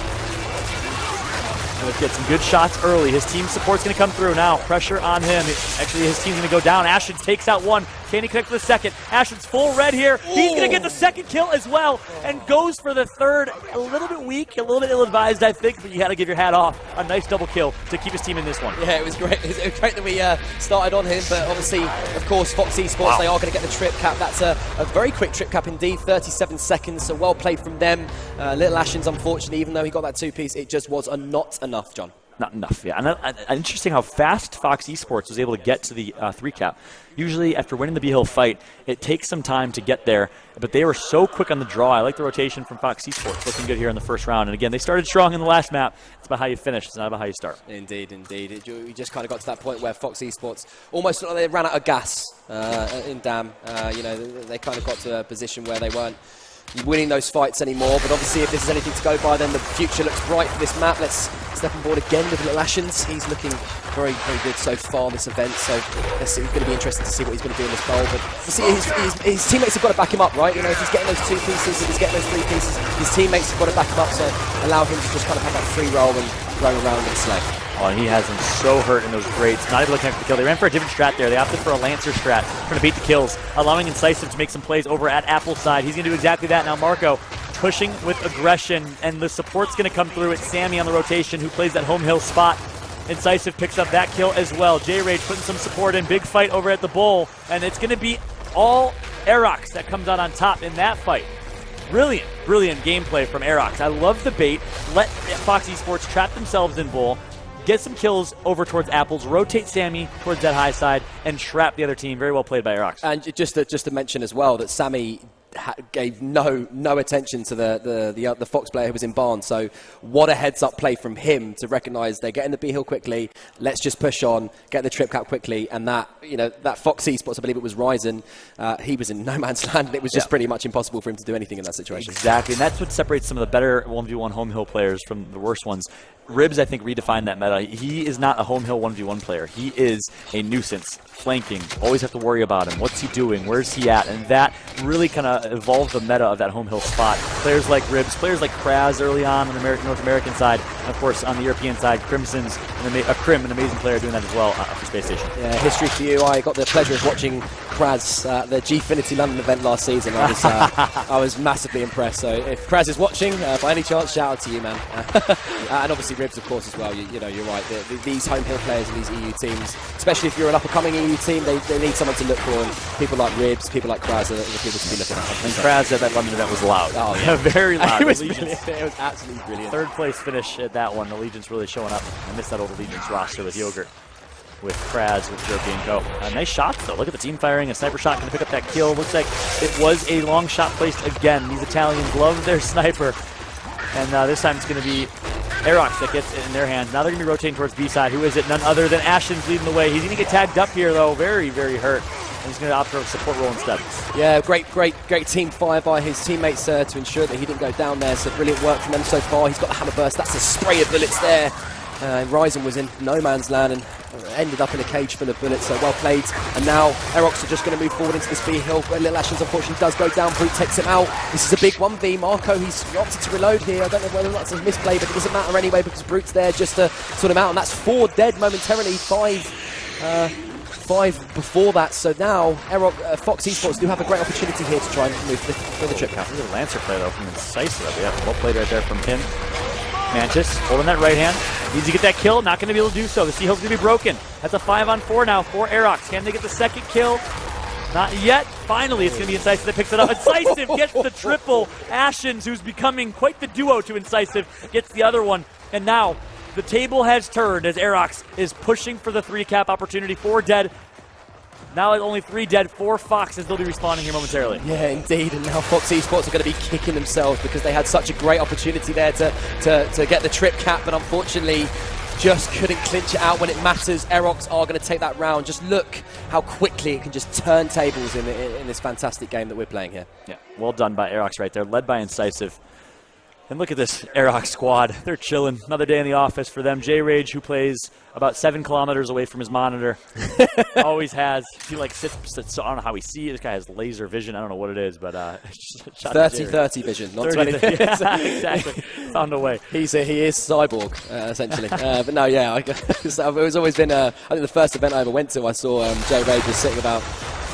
C: Let's get some good shots early. His team support's going to come through now. Pressure on him. Actually, his team's going to go down. Ashens takes out one. Can he connect for the second? Ashens full red here. He's going to get the second kill as well and goes for the third. A little bit weak, a little bit ill-advised, I think, but you got to give your hat off. A nice double kill to keep his team in this one.
B: Yeah, it was great. It was great that we started on him, but obviously, of course, FoX Esports, they are going to get the trip cap. That's a very quick trip cap indeed, 37 seconds, so well played from them. Little Ashens, unfortunately, even though he got that 2-piece, it just was not enough, John.
C: Not enough, yeah. And interesting how fast FoX Esports was able to get to the 3-cap. Usually, after winning the B-Hill fight, it takes some time to get there, but they were so quick on the draw. I like the rotation from FoX Esports, looking good here in the first round. And again, they started strong in the last map. It's about how you finish. It's not about how you start.
B: Indeed. We just kind of got to that point where FoX Esports almost looked like they ran out of gas in Dam. They kind of got to a position where they weren't winning those fights anymore, but obviously if this is anything to go by, then the future looks bright for this map. Let's step on board again with Little Ashens. He's looking very, very good so far this event, so it's going to be interesting to see what he's going to do in this bowl. But see, his teammates have got to back him up, right? If he's getting those 2 pieces, if he's getting those 3 pieces, his teammates have got to back him up, so allow him to just kind of have that free roll and roam around and slay.
C: Oh, and he has them so hurt in those grades. Not able to connect the kill. They ran for a different strat there. They opted for a Lancer strat, trying to beat the kills, allowing Incisive to make some plays over at Apple's side. He's going to do exactly that. Now Marco pushing with aggression, and the support's going to come through. It's Sammy on the rotation who plays that home hill spot. Incisive picks up that kill as well. J-Rage putting some support in. Big fight over at the bowl, and it's going to be all Aerox that comes out on top in that fight. Brilliant gameplay from Aerox. I love the bait. Let FoX Esports trap themselves in bowl, get some kills over towards Apples, rotate Sammy towards that high side, and trap the other team. Very well played by Aerox.
B: And just to mention as well that Sammy gave no attention to the FoX player who was in barn. So what a heads-up play from him to recognise they're getting the B-Hill quickly. Let's just push on, get the trip cap quickly. And that FoX Esports, I believe it was Ryzen, he was in no man's land, and it was just pretty much impossible for him to do anything in that situation.
C: Exactly, and that's what separates some of the better 1v1 home hill players from the worst ones. Ribs, I think, redefined that meta. He is not a home hill 1v1 player. He is a nuisance, flanking. Always have to worry about him. What's he doing? Where's he at? And that really kind of evolved the meta of that home hill spot. Players like Ribs, players like Kraz early on the North American side, and of course on the European side, Crimson's Crim, an amazing player doing that as well for Space Station.
B: Yeah, history for you. I got the pleasure of watching Kraz the Gfinity London event last season. I was massively impressed. So if Kraz is watching, by any chance, shout out to you, man. And obviously Ribs, of course, as well. You're right. These home hill players and these EU teams, especially if you're an up-and-coming EU team, they need someone to look for. And people like Ribs, people like Kraz are the people to be looking at.
C: And Kraz at that London event was loud.
B: Oh, yeah.
C: Very loud.
B: It was absolutely brilliant.
C: Third place finish at that one. Allegiance really showing up. I missed that old Allegiance roster with Yogurt, with Kraz, with Jerky and Co. Nice shots, though. Look at the team firing. A sniper shot going to pick up that kill. Looks like it was a long shot placed again. These Italians love their sniper. And this time it's going to be Aerox that gets it in their hands. Now they're going to be rotating towards B-side. Who is it? None other than Ashens leading the way. He's going to get tagged up here, though. Very, very hurt. And he's going to opt for a support role instead. Yeah,
B: great team fire by his teammates to ensure that he didn't go down there. So brilliant work from them so far. He's got the hammer burst. That's a spray of bullets there. Ryzen was in no man's land and ended up in a cage full of bullets, so well played. And now Aerox are just going to move forward into this B-Hill, where Little Ashens unfortunately does go down. Brute takes him out. This is a big 1v. Marco, he's opted to reload here. I don't know whether that's a misplay, but it doesn't matter anyway because Brute's there just to sort him out. And that's 4 dead momentarily, 5 before that. So now FoX Esports do have a great opportunity here to try and move for the trip count.
C: Look at the Lancer play, though, from Incisive. Yeah, well played right there from him. Mantiis holding that right hand. Needs to get that kill. Not going to be able to do so. The Seahawk's going to be broken. That's a 5-on-4 now for Aerox. Can they get the second kill? Not yet. Finally, it's going to be Incisive that picks it up. Incisive gets the triple. Ashens, who's becoming quite the duo to Incisive, gets the other one. And now the table has turned as Aerox is pushing for the 3-cap opportunity. 4 dead. Now only 3 dead, 4 FoX as they'll be respawning here momentarily.
B: Yeah, indeed. And now FoX Esports are going to be kicking themselves because they had such a great opportunity there to get the trip cap, but unfortunately just couldn't clinch it out when it matters. Aerox are going to take that round. Just look how quickly it can just turn tables in this fantastic game that we're playing here.
C: Yeah, well done by Aerox right there, led by Incisive. And look at this Aerox squad. They're chilling. Another day in the office for them. J-Rage, who plays about 7 kilometers away from his monitor. Always has. He sits, I don't know how he sees. This guy has laser vision. I don't know what it is, but
B: 30-30 vision, not 20.
C: Yeah, exactly. Found a way.
B: He is cyborg, essentially. But no, yeah, it was always been, I think the first event I ever went to, I saw J-Rage was sitting about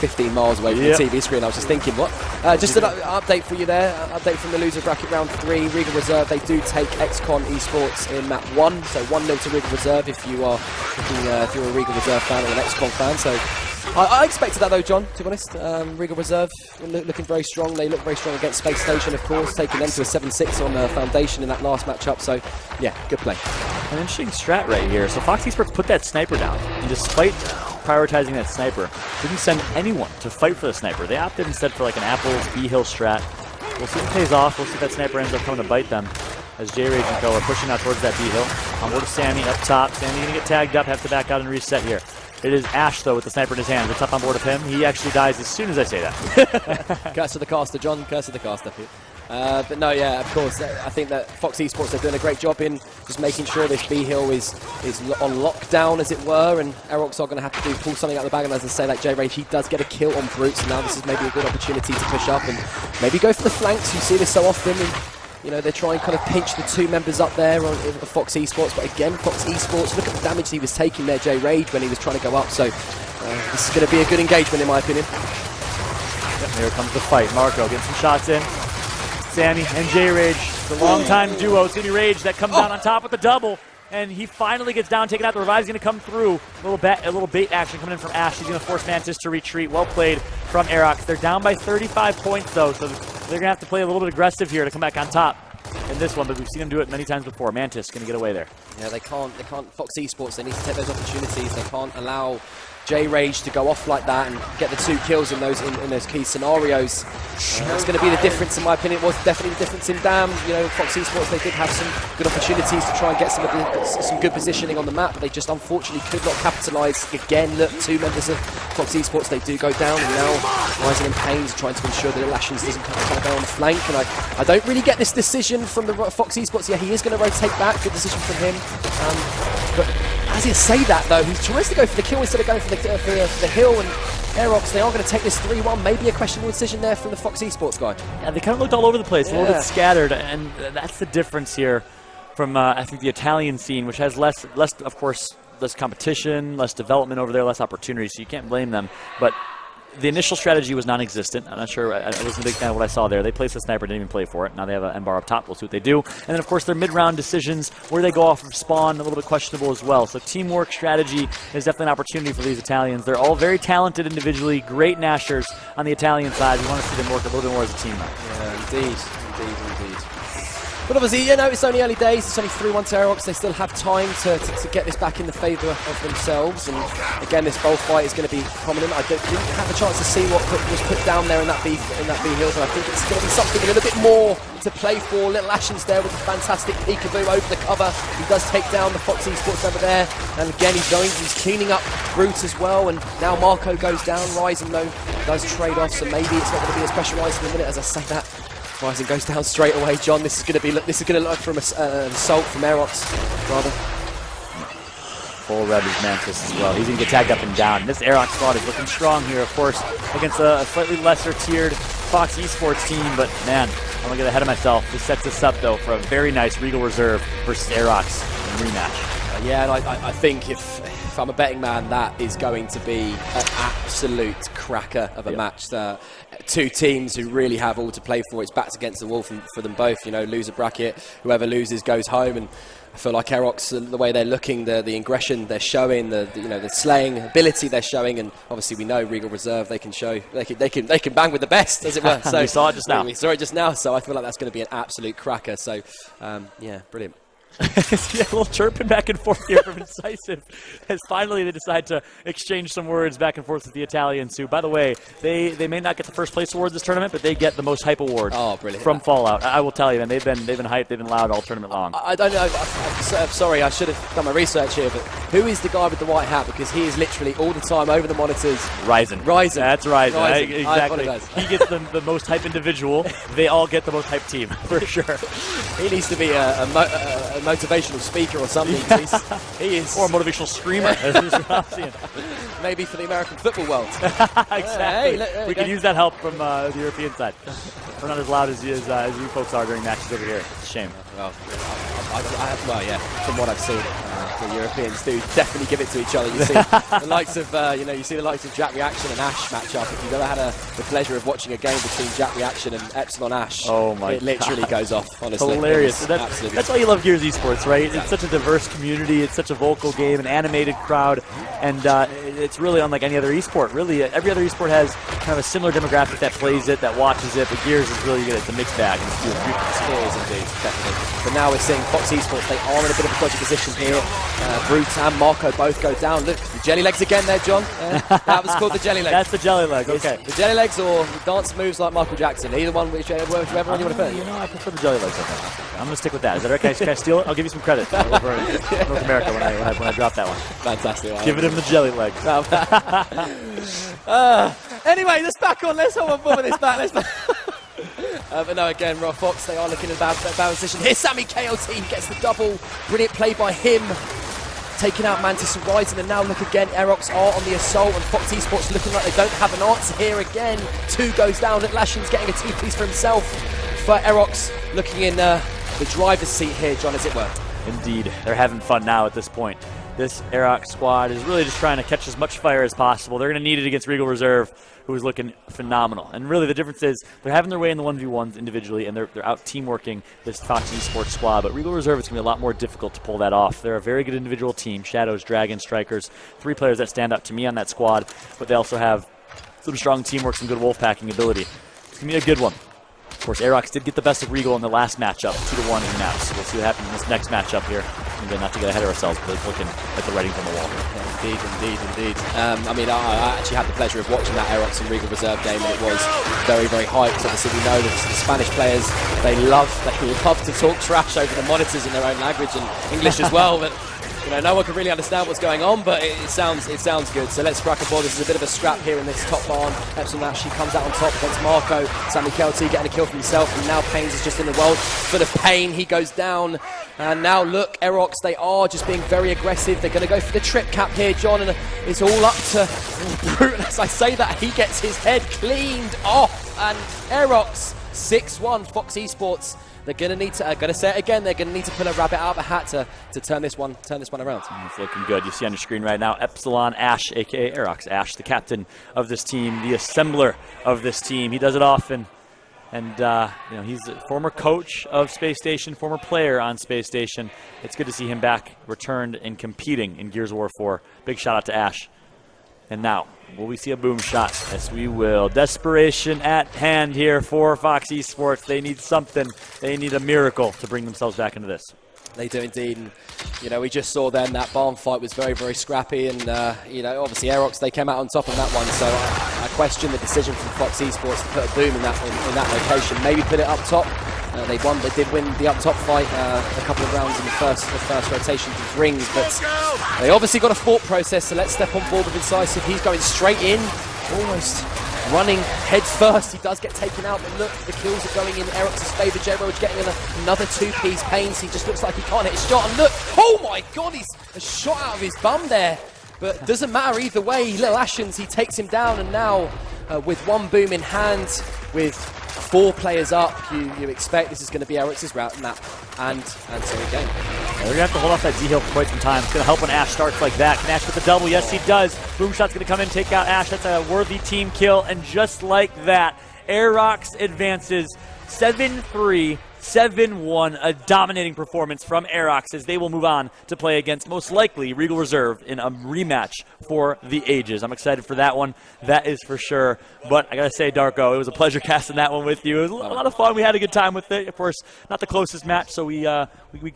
B: 15 miles away from the TV screen. I was just thinking, what? Just an update for you there. Update from the loser bracket round 3. Regal Reserve, they do take XCon Esports in map 1. So 1-0 to Regal Reserve if you are looking, if you're a Regal Reserve fan or an XCon fan. So I expected that though, John, to be honest. Regal Reserve looking very strong. They look very strong against Space Station, of course, taking them to a 7-6 on Foundation in that last matchup. So yeah, good play.
C: an interesting strat right here. So FoX eSports put that sniper down, and despite prioritizing that sniper, didn't send anyone to fight for the sniper. They opted instead for like an Apple's B-Hill strat. We'll see if it pays off. We'll see if that sniper ends up coming to bite them. As J-Rage and Co are pushing out towards that B-Hill. Onboard to Sammy up top. Sammy going to get tagged up, have to back out and reset here. It is Ash, though, with the sniper in his hands. It's up on board of him. He actually dies as soon as I say that.
B: Curse of the caster, John. Curse of the caster. But no, yeah, of course. I think that FoX eSports, they're doing a great job in just making sure this B-Hill is on lockdown, as it were, and Aerox are going to have to pull something out of the bag. And as I say, like J-Rage, he does get a kill on Brute, so now this is maybe a good opportunity to push up and maybe go for the flanks. You see this so often, and you know, they try and kind of pinch the two members up there on FoX eSports. But again, FoX eSports, look at the damage he was taking there, J-Rage, when he was trying to go up. So this is going to be a good engagement, in my opinion.
C: Yep, here comes the fight. Marco getting some shots in. Sammy and J-Rage, the long-time duo. It's going to be Rage that comes down on top with the double. And he finally gets down, taken out. The revive's going to come through. A little bait action coming in from Ash. He's going to force Mantiis to retreat. Well played from Aerox. They're down by 35 points, though, so they're going to have to play a little bit aggressive here to come back on top in this one, but we've seen them do it many times before. Mantiis going to get away there.
B: Yeah, they can't. FoX eSports, they need to take those opportunities. They can't allow J-Rage to go off like that and get the 2 kills in those key scenarios. That's going to be the difference, in my opinion. It was definitely the difference in Dam. You know, FoX eSports, they did have some good opportunities to try and get some good positioning on the map, but they just unfortunately could not capitalise. Again, look, 2 members of FoX eSports, they do go down, and now Rising in Pains trying to ensure that Lashins doesn't kind of go on the flank. And I don't really get this decision from the FoX eSports. Yeah, he is going to rotate back. Good decision from him. But as you say that, though, he tries to go for the kill instead of going for the hill, and Aerox, they are going to take this 3-1. Maybe a questionable decision there from the FoX eSports guy.
C: Yeah, they kind of looked all over the place, a little bit scattered, and that's the difference here from, I think, the Italian scene, which has less, of course, less competition, less development over there, less opportunity, so you can't blame them. But the initial strategy was non-existent. I'm not sure. I wasn't a big fan of what I saw there. They placed the sniper, didn't even play for it. Now they have an M-bar up top. We'll see what they do. And then, of course, their mid-round decisions, where they go off of spawn, a little bit questionable as well. So teamwork strategy is definitely an opportunity for these Italians. They're all very talented individually, great nashers on the Italian side. We want to see them work a little bit more as a team now.
B: Yeah, indeed. But obviously, you know, it's only early days. It's only 3-1 to Aerox. They still have time to get this back in the favour of themselves. And again, this bowl fight is going to be prominent. I didn't have a chance to see what was put down there in that B hill, but I think it's going to be something a little bit more to play for. Little Ashens there with a fantastic peekaboo over the cover. He does take down the FoX eSports over there. And again, he's cleaning up Brute as well. And now Marco goes down. Rising, though, does trade off. So maybe it's not going to be a special ice in a minute, as I say that. Rising goes down straight away, John. This is going to look from an assault from Aerox, rather.
C: Full red is Mantiis as well. He's going to get tagged up and down. This Aerox squad is looking strong here, of course, against a slightly lesser tiered FoX eSports team. But man, I'm going to get ahead of myself. This sets us up, though, for a very nice Regal Reserve versus Aerox rematch.
B: Yeah, and I think if I'm a betting man, that is going to be an absolute cracker of a match. 2 teams who really have all to play for. It's backs against the wall for them both. You know, loser bracket, whoever loses goes home. And I feel like Aerox, the way they're looking, the aggression they're showing, the slaying ability they're showing, and obviously we know Regal Reserve, they can bang with the best, as it were. So
C: we saw it just now.
B: We saw it just now. So I feel like that's going to be an absolute cracker. So yeah, brilliant.
C: Yeah, a little chirping back and forth here from Incisive as finally they decide to exchange some words back and forth with the Italians, who, by the way, they may not get the first place award this tournament, but they get the most hype award from Fallout. I will tell you, man, they've been hyped, they've been loud all tournament long.
B: I don't know. I'm sorry, I should have done my research here, but who is the guy with the white hat? Because he is literally all the time over the monitors.
C: Ryzen.
B: That's
C: Ryzen. Exactly. He gets the most hype individual. They all get the most hype team, for sure.
B: He needs to be a motivational speaker or something. He is.
C: Or a motivational screamer, as what I'm seeing.
B: Maybe for the American football world.
C: Exactly. We could use that help from the European side. We're not as loud as you folks are during matches over here. It's a shame.
B: Well, from what I've seen, the Europeans do definitely give it to each other. You see the likes of Jack Reaction and Ash match up. If you've ever had the pleasure of watching a game between Jack Reaction and Epsilon Ash, it literally goes off. Honestly,
C: hilarious. That's why you love Gears Esports, right? It's such a diverse community. It's such a vocal game, an animated crowd, and it's really unlike any other esport. Really, every other esport has kind of a similar demographic that plays it, that watches it. But Gears is really good. It's a mixed bag. And it's
B: indeed, definitely. But now we're seeing FoX FoX Esports, they are in a bit of a dodgy position here. Brute and Marco both go down. Look, the jelly legs again there, John. That was called the jelly legs.
C: That's the jelly leg, okay.
B: The jelly legs or dance moves like Michael Jackson. Either one, whichever one you want to put.
C: You know, I prefer the jelly legs. I'm going to stick with that. Is that okay? Can I steal it? I'll give you some credit over in North America when I drop that one.
B: Fantastic.
C: Give it him the jelly legs.
B: Anyway, let's back on. Let's hold on for this back. But no, again, FoX, they are looking at a bad position. Here's Sammy KLT, gets the double. Brilliant play by him. Taking out Mantiis and Ryzen, and now look again, Aerox are on the assault, and FoX Esports looking like they don't have an answer here again. 2 goes down, Look, Lashin's getting a 2-piece for himself. For Aerox, looking in the driver's seat here, John, as it were.
C: Indeed, they're having fun now at this point. This Aerox squad is really just trying to catch as much fire as possible. They're going to need it against Regal Reserve, who is looking phenomenal. And really the difference is they're having their way in the 1v1s individually, and they're out teamworking this FoX Esports squad. But Regal Reserve, it's going to be a lot more difficult to pull that off. They're a very good individual team. Shadows, Dragons, Strikers, 3 players that stand out to me on that squad. But they also have some strong teamwork, some good wolf packing ability. It's going to be a good one. Of course, Aerox did get the best of Regal in the last matchup, 2-1 in maps. We'll see what happens in this next matchup here. And not to get ahead of ourselves, but it's looking at the writings on the wall.
B: Indeed. I mean, I actually had the pleasure of watching that Aerox and Regal Reserve game, and it was very, very hyped. Obviously, we know that the Spanish players, they love to talk trash over the monitors in their own language and English as well. But you know, no one can really understand what's going on, but it sounds good. So let's crack a ball. This is a bit of a scrap here in this top barn. Epsilon Ash, she comes out on top against Marco. Sammy KLT getting a kill for himself, and now Pains is just in the world full of pain. He goes down. And now look, Aerox, they are just being very aggressive. They're going to go for the trip cap here, John, and it's all up to Brute. As I say that, he gets his head cleaned off. And Aerox, 6-1, FoX Esports. They're going to need to, going to say it again, they're going to need to pull a rabbit out of a hat to turn this one around.
C: It's looking good. You see on your screen right now, Epsilon Ash, a.k.a. Aerox Ash, the captain of this team, the assembler of this team. He does it often. And, you know, he's a former coach of Space Station, former player on Space Station. It's good to see him back, returned, and competing in Gears of War 4. Big shout out to Ash. And now, will we see a boom shot? Yes, we will. Desperation at hand here for FoX Esports. They need something. They need a miracle to bring themselves back into this.
B: They do indeed. And, you know, we just saw then that barn fight was very, very scrappy. And, you know, obviously Aerox, they came out on top of that one. So I question the decision from FoX Esports to put a boom in that location. Maybe put it up top. They did win the up top fight a couple of rounds in the first rotation of rings. But they obviously got a thought process. So let's step on board with Incisive. He's going straight in, almost running head first. He does get taken out, but look, the kills are going in Aerox's favour. J-Roach getting another 2-piece. Pains, he just looks like he can't hit his shot. And look, oh my god, he's a shot out of his bum there. But doesn't matter either way. Little Ashens, he takes him down, and now with one boom in hand, with 4 players up, you expect this is going to be Aerox's route map. And so again.
C: They're going to have to hold off that Z-Hill for quite some time. It's going to help when Ash starts like that. Can Ash with the double? Yes, he does. Boom shot's going to come in, take out Ash. That's a worthy team kill. And just like that, Aerox advances 7-3. 7-1, a dominating performance from Aerox as they will move on to play against, most likely, Regal Reserve in a rematch for the ages. I'm excited for that one, that is for sure. But I got to say, Darko, it was a pleasure casting that one with you. It was a lot of fun. We had a good time with it. Of course, not the closest match, so we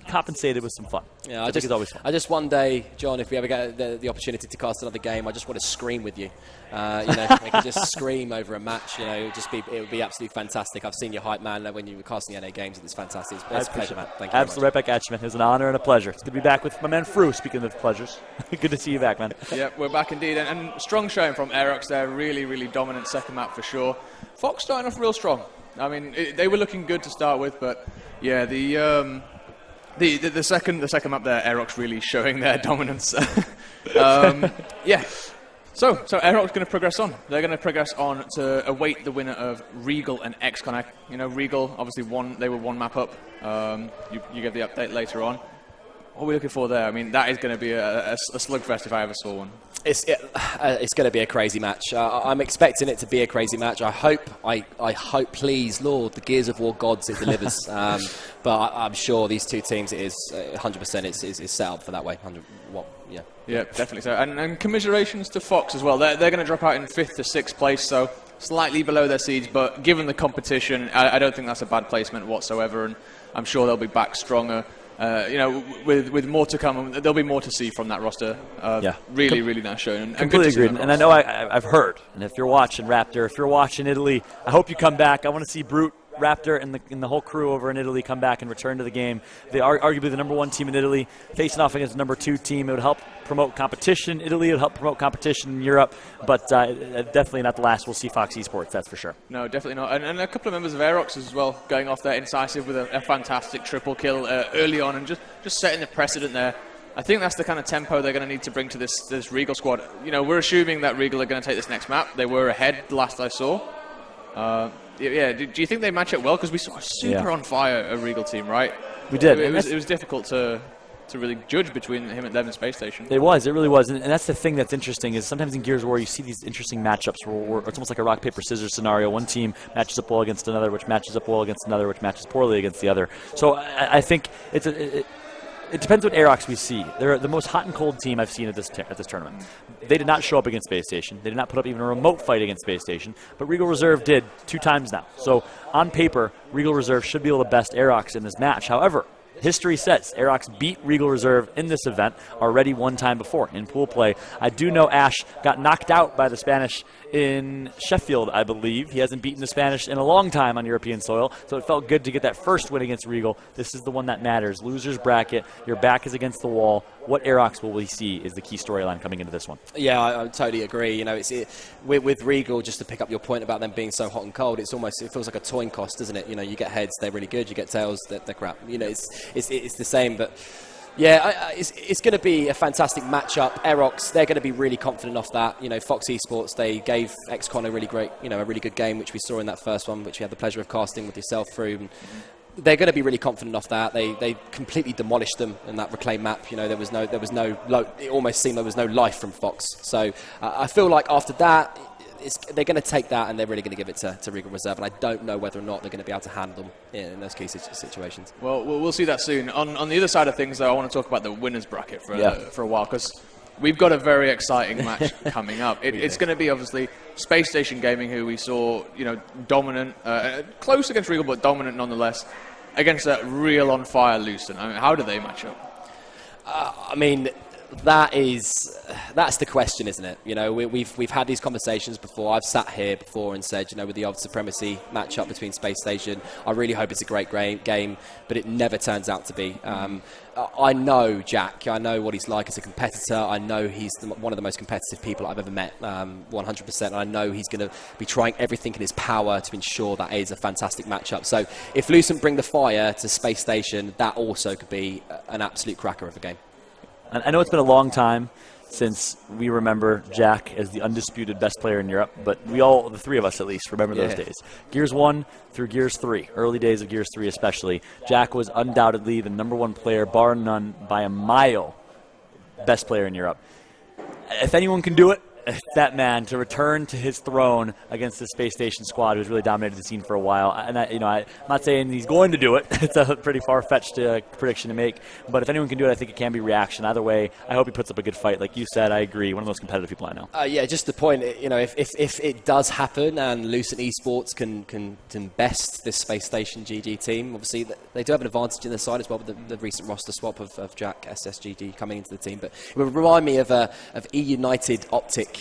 C: compensated with some fun.
B: Yeah, I think it's always fun. I just one day, John, if we ever get the opportunity to cast another game, I just want to scream with you. You know, we can just scream over a match. You know, it would be absolutely fantastic. I've seen your hype, man, when you were casting NA games. It's fantastic. It's a pleasure, man. Thank you.
C: Absolutely, right back at you, man. It was an honor and a pleasure. It's good to be back with my man Fru. Speaking of pleasures, good to see you back, man.
A: Yeah, we're back indeed, and strong showing from Aerox there. Really, really dominant second map for sure. FoX starting off real strong. I mean, they were looking good to start with, but yeah, the second map there, Aerox really showing their dominance. Yeah. So Aerox going to progress on. They're going to progress on to await the winner of Regal and XCon. You know, Regal obviously they were 1 map up. You get the update later on. What are we looking for there? I mean, that is going to be a slugfest if I ever saw one.
B: It's going to be a crazy match. I'm expecting it to be a crazy match. I hope, please, Lord, the Gears of War gods, it delivers. But I'm sure these two teams, it is 100% is set up for that way. Yeah.
A: Yeah, definitely so. And commiserations to FoX as well. They're going to drop out in 5th to 6th place, so slightly below their seeds. But given the competition, I don't think that's a bad placement whatsoever. And I'm sure they'll be back stronger With more to come, there'll be more to see from that roster. Really nice show. And
C: completely agreed. And I know I've heard, and if you're watching Raptor, if you're watching Italy, I hope you come back. I want to see Brute, Raptor, and the whole crew over in Italy come back and return to the game. They are arguably the number 1 team in Italy, facing off against the number 2 team. It would help promote competition. Italy would help promote competition in Europe, but definitely not the last we'll see FoX Esports, that's for sure.
A: No, definitely not. And a couple of members of Aerox as well, going off there incisive with a fantastic triple kill early on and just setting the precedent there. I think that's the kind of tempo they're going to need to bring to this Regal squad. We're assuming that Regal are going to take this next map. They were ahead last I saw. Do you think they match up well? Because we saw a super on fire a Regal team, right?
C: We did.
A: It was difficult to really judge between him and them in Space Station.
C: It really was. And that's the thing that's interesting is sometimes in Gears of War you see these interesting matchups where it's almost like a rock, paper, scissors scenario. One team matches up well against another, which matches up well against another, which matches poorly against the other. So I think it depends what Aerox we see. They're the most hot and cold team I've seen at this tournament. They did not show up against Space Station. They did not put up even a remote fight against Space Station, but Regal Reserve did 2 times now. So on paper, Regal Reserve should be able to best Aerox in this match. However, history says Aerox beat Regal Reserve in this event already one time before in pool play. I do know Ash got knocked out by the Spanish in Sheffield, I believe. He hasn't beaten the Spanish in a long time on European soil, so it felt good to get that first win against Regal. This is the one that matters. Losers bracket, your back is against the wall. What Aerox will we see is the key storyline coming into this one.
B: Yeah, I totally agree. With Regal, just to pick up your point about them being so hot and cold, it feels like a coin cost, doesn't it? You get heads, they're really good. You get tails, they're crap. It's the same, but yeah, it's going to be a fantastic matchup. Aerox, they're going to be really confident off that. FoX Esports, they gave XCon a really good game, which we saw in that first one, which we had the pleasure of casting with yourself through. They're going to be really confident off that. They completely demolished them in that reclaim map. There was no. It almost seemed there was no life from FoX. So I feel like after that, they're going to take that and they're really going to give it to Regal Reserve. And I don't know whether or not they're going to be able to handle them in those key situations.
A: Well, we'll see that soon. On the other side of things, though, I want to talk about the winners bracket for a while because we've got a very exciting match coming up. It's going to be obviously Space Station Gaming, who we saw, dominant, close against Regal, but dominant nonetheless, against that real on fire Lucent. How do they match up?
B: That's the question, isn't it? We've had these conversations before. I've sat here before and said, with the Odd Supremacy matchup between Space Station, I really hope it's a great game, but it never turns out to be. I know Jack. I know what he's like as a competitor. I know he's one of the most competitive people I've ever met, 100%. And I know he's going to be trying everything in his power to ensure that is a fantastic matchup. So if Lucent bring the fire to Space Station, that also could be an absolute cracker of a game.
C: I know it's been a long time since we remember Jack as the undisputed best player in Europe, but the 3 of us at least, remember those days. Gears 1 through Gears 3, early days of Gears 3 especially, Jack was undoubtedly the number 1 player, bar none, by a mile, best player in Europe. If anyone can do it, it's that man to return to his throne against the Space Station squad who's really dominated the scene for a while. And I'm not saying he's going to do it. It's a pretty far-fetched prediction to make. But if anyone can do it, I think it can be Reaction. Either way, I hope he puts up a good fight. Like you said, I agree. One of the most competitive people I know.
B: Just the point, if it does happen and Lucent Esports can best this Space Station GG team, obviously they do have an advantage in their side as well with the recent roster swap of Jack SSGG coming into the team. But it would remind me of E United Optic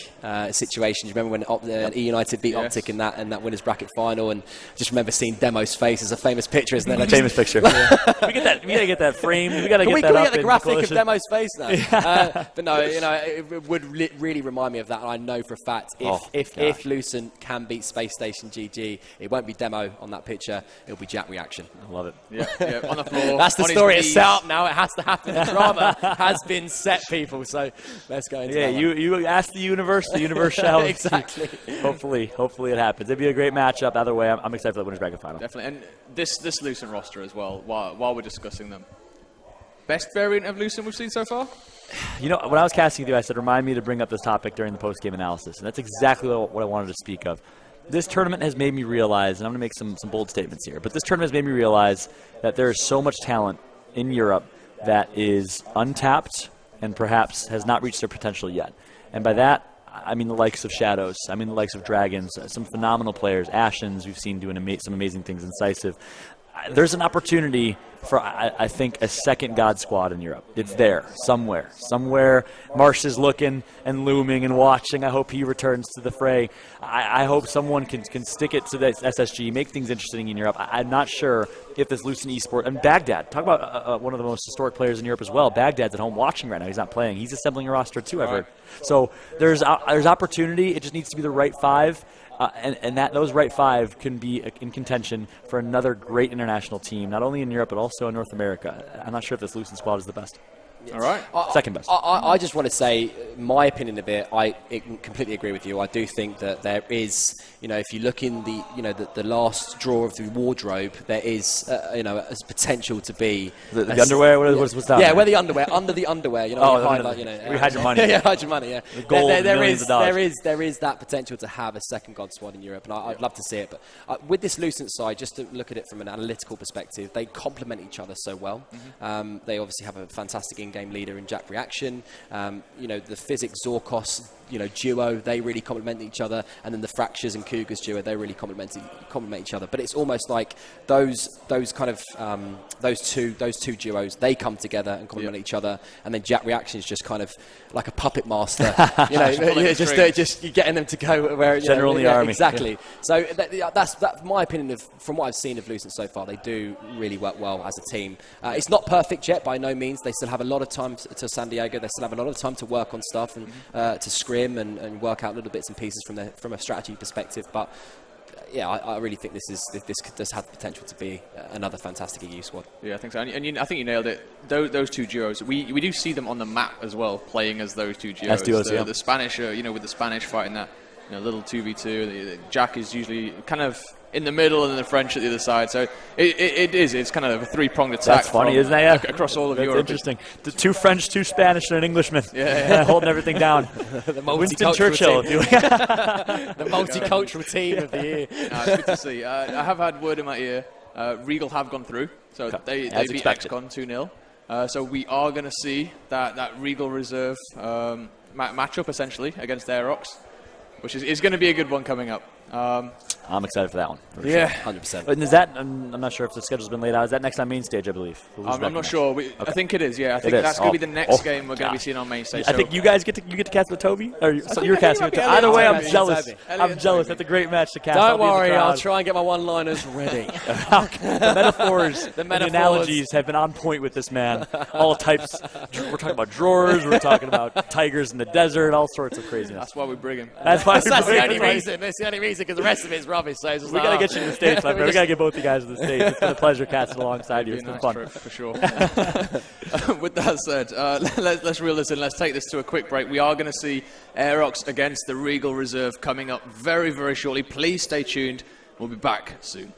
B: situation. Do you remember when E United beat Optic in that winners bracket final? And just remember seeing Demo's face as a famous picture, isn't it?
C: Famous picture. We gotta get that framed. We gotta get that up. Can we get
B: the graphic of Demo's face now? But no, it would really remind me of that. And I know for a fact if Lucent can beat Space Station GG, it won't be Demo on that picture. It'll be Jack Reaction.
C: I love it.
A: Yeah, on the floor.
B: That's the story. It's set up now. It has to happen. The drama has been set, people. So let's go into that one.
C: You asked the universe shall.
B: Exactly.
C: Hopefully it happens. It'd be a great matchup. Either way, I'm excited for the winners bracket final.
A: Definitely. And this Lucent roster as well, while we're discussing them. Best variant of Lucent we've seen so far?
C: When I was casting with you, I said, remind me to bring up this topic during the post-game analysis. And that's exactly what I wanted to speak of. This tournament has made me realize, and I'm going to make some bold statements here, but this tournament has made me realize that there is so much talent in Europe that is untapped and perhaps has not reached their potential yet. And by that, I mean the likes of Shadows. I mean the likes of Dragons. Some phenomenal players. Ashens, we've seen doing some amazing things. Incisive. There's an opportunity for, I think, a second God Squad in Europe. It's there, somewhere. Somewhere Marsh is looking and looming and watching. I hope he returns to the fray. I hope someone can stick it to the SSG, make things interesting in Europe. I'm not sure if this Lucent eSport, and Baghdad, talk about one of the most historic players in Europe as well. Baghdad's at home watching right now. He's not playing. He's assembling a roster too, I've heard. So there's opportunity. It just needs to be the right 5. And those right 5 can be in contention for another great international team, not only in Europe but also in North America. I'm not sure if this Lucent squad is the best.
A: All right.
C: Second best.
B: I just want to say my opinion of it. I completely agree with you. I do think that there is, if you look in the last drawer of the wardrobe, there is, a potential to be
C: the underwear. What's that?
B: Yeah, where the underwear, under the underwear.
C: We hide your money.
B: Yeah, hide your money. Yeah.
C: The gold, millions of dollars.
B: There is that potential to have a second God Squad in Europe, and I'd love to see it. But with this Lucent side, just to look at it from an analytical perspective, they complement each other so well. Mm-hmm. They obviously have a fantastic in-game leader in Jack Reaction. The Physics Zorkos duo, they really complement each other, and then the Fractures and Cougars duo, they really complement each other. But it's almost like those two duos, they come together and complement each other, and then Jack Reaction is just kind of like a puppet master, just getting them to go where
C: General in the army.
B: Exactly.
C: Yeah.
B: So that's my opinion from what I've seen of Lucent so far. They do really work well as a team. It's not perfect yet by no means. They still have a lot of time to San Diego. They still have a lot of time to work on stuff and to scrim and work out little bits and pieces from a strategy perspective. But yeah, I really think this does have the potential to be another fantastic EU squad.
A: Yeah, I think so. And I think you nailed it. Those two duos, we do see them on the map as well, playing as those two duos.
C: As duos,
A: the Spanish, with the Spanish fighting that little 2v2. Jack is usually kind of in the middle, and then the French at the other side. So it's kind of a 3-pronged attack.
C: That's funny, isn't it? Yeah.
A: Across all of
C: That's
A: Europe.
C: Interesting. The 2 French, 2 Spanish, and an Englishman.
A: Yeah.
C: Holding everything down. Winston Churchill.
B: The multicultural team of the year.
A: It's good to see. I have had word in my ear. Regal have gone through, so they beat XCon 2-0. So we are going to see that Regal Reserve matchup essentially against Aerox, which is going to be a good one coming up.
C: I'm excited for that one.
A: Yeah,
B: 100%.
C: And is that? I'm not sure if the schedule's been laid out. Is that next on main stage? I believe.
A: I'm not sure. I think it is. Yeah, I think that's going to be the next game we're going to be seeing on main stage.
C: I think you guys get to cast with Toby, or you're casting with Toby. Either way, I'm jealous. I'm jealous. That's a great match to cast.
B: Don't worry, I'll try and get my one-liners ready.
C: The metaphors, the analogies have been on point with this man. All types. We're talking about drawers. We're talking about tigers in the desert. All sorts of craziness.
A: That's why we bring him.
C: That's
B: the only reason. That's the only reason, because the rest of it is rubbish. So we
C: got to get you to the States, my friend. We got to get both you guys to the States. It's been a pleasure casting alongside you. It's been fun.
A: For sure. With that said, let's reel this in. Let's take this to a quick break. We are going to see Aerox against the Regal Reserve coming up very, very shortly. Please stay tuned. We'll be back soon.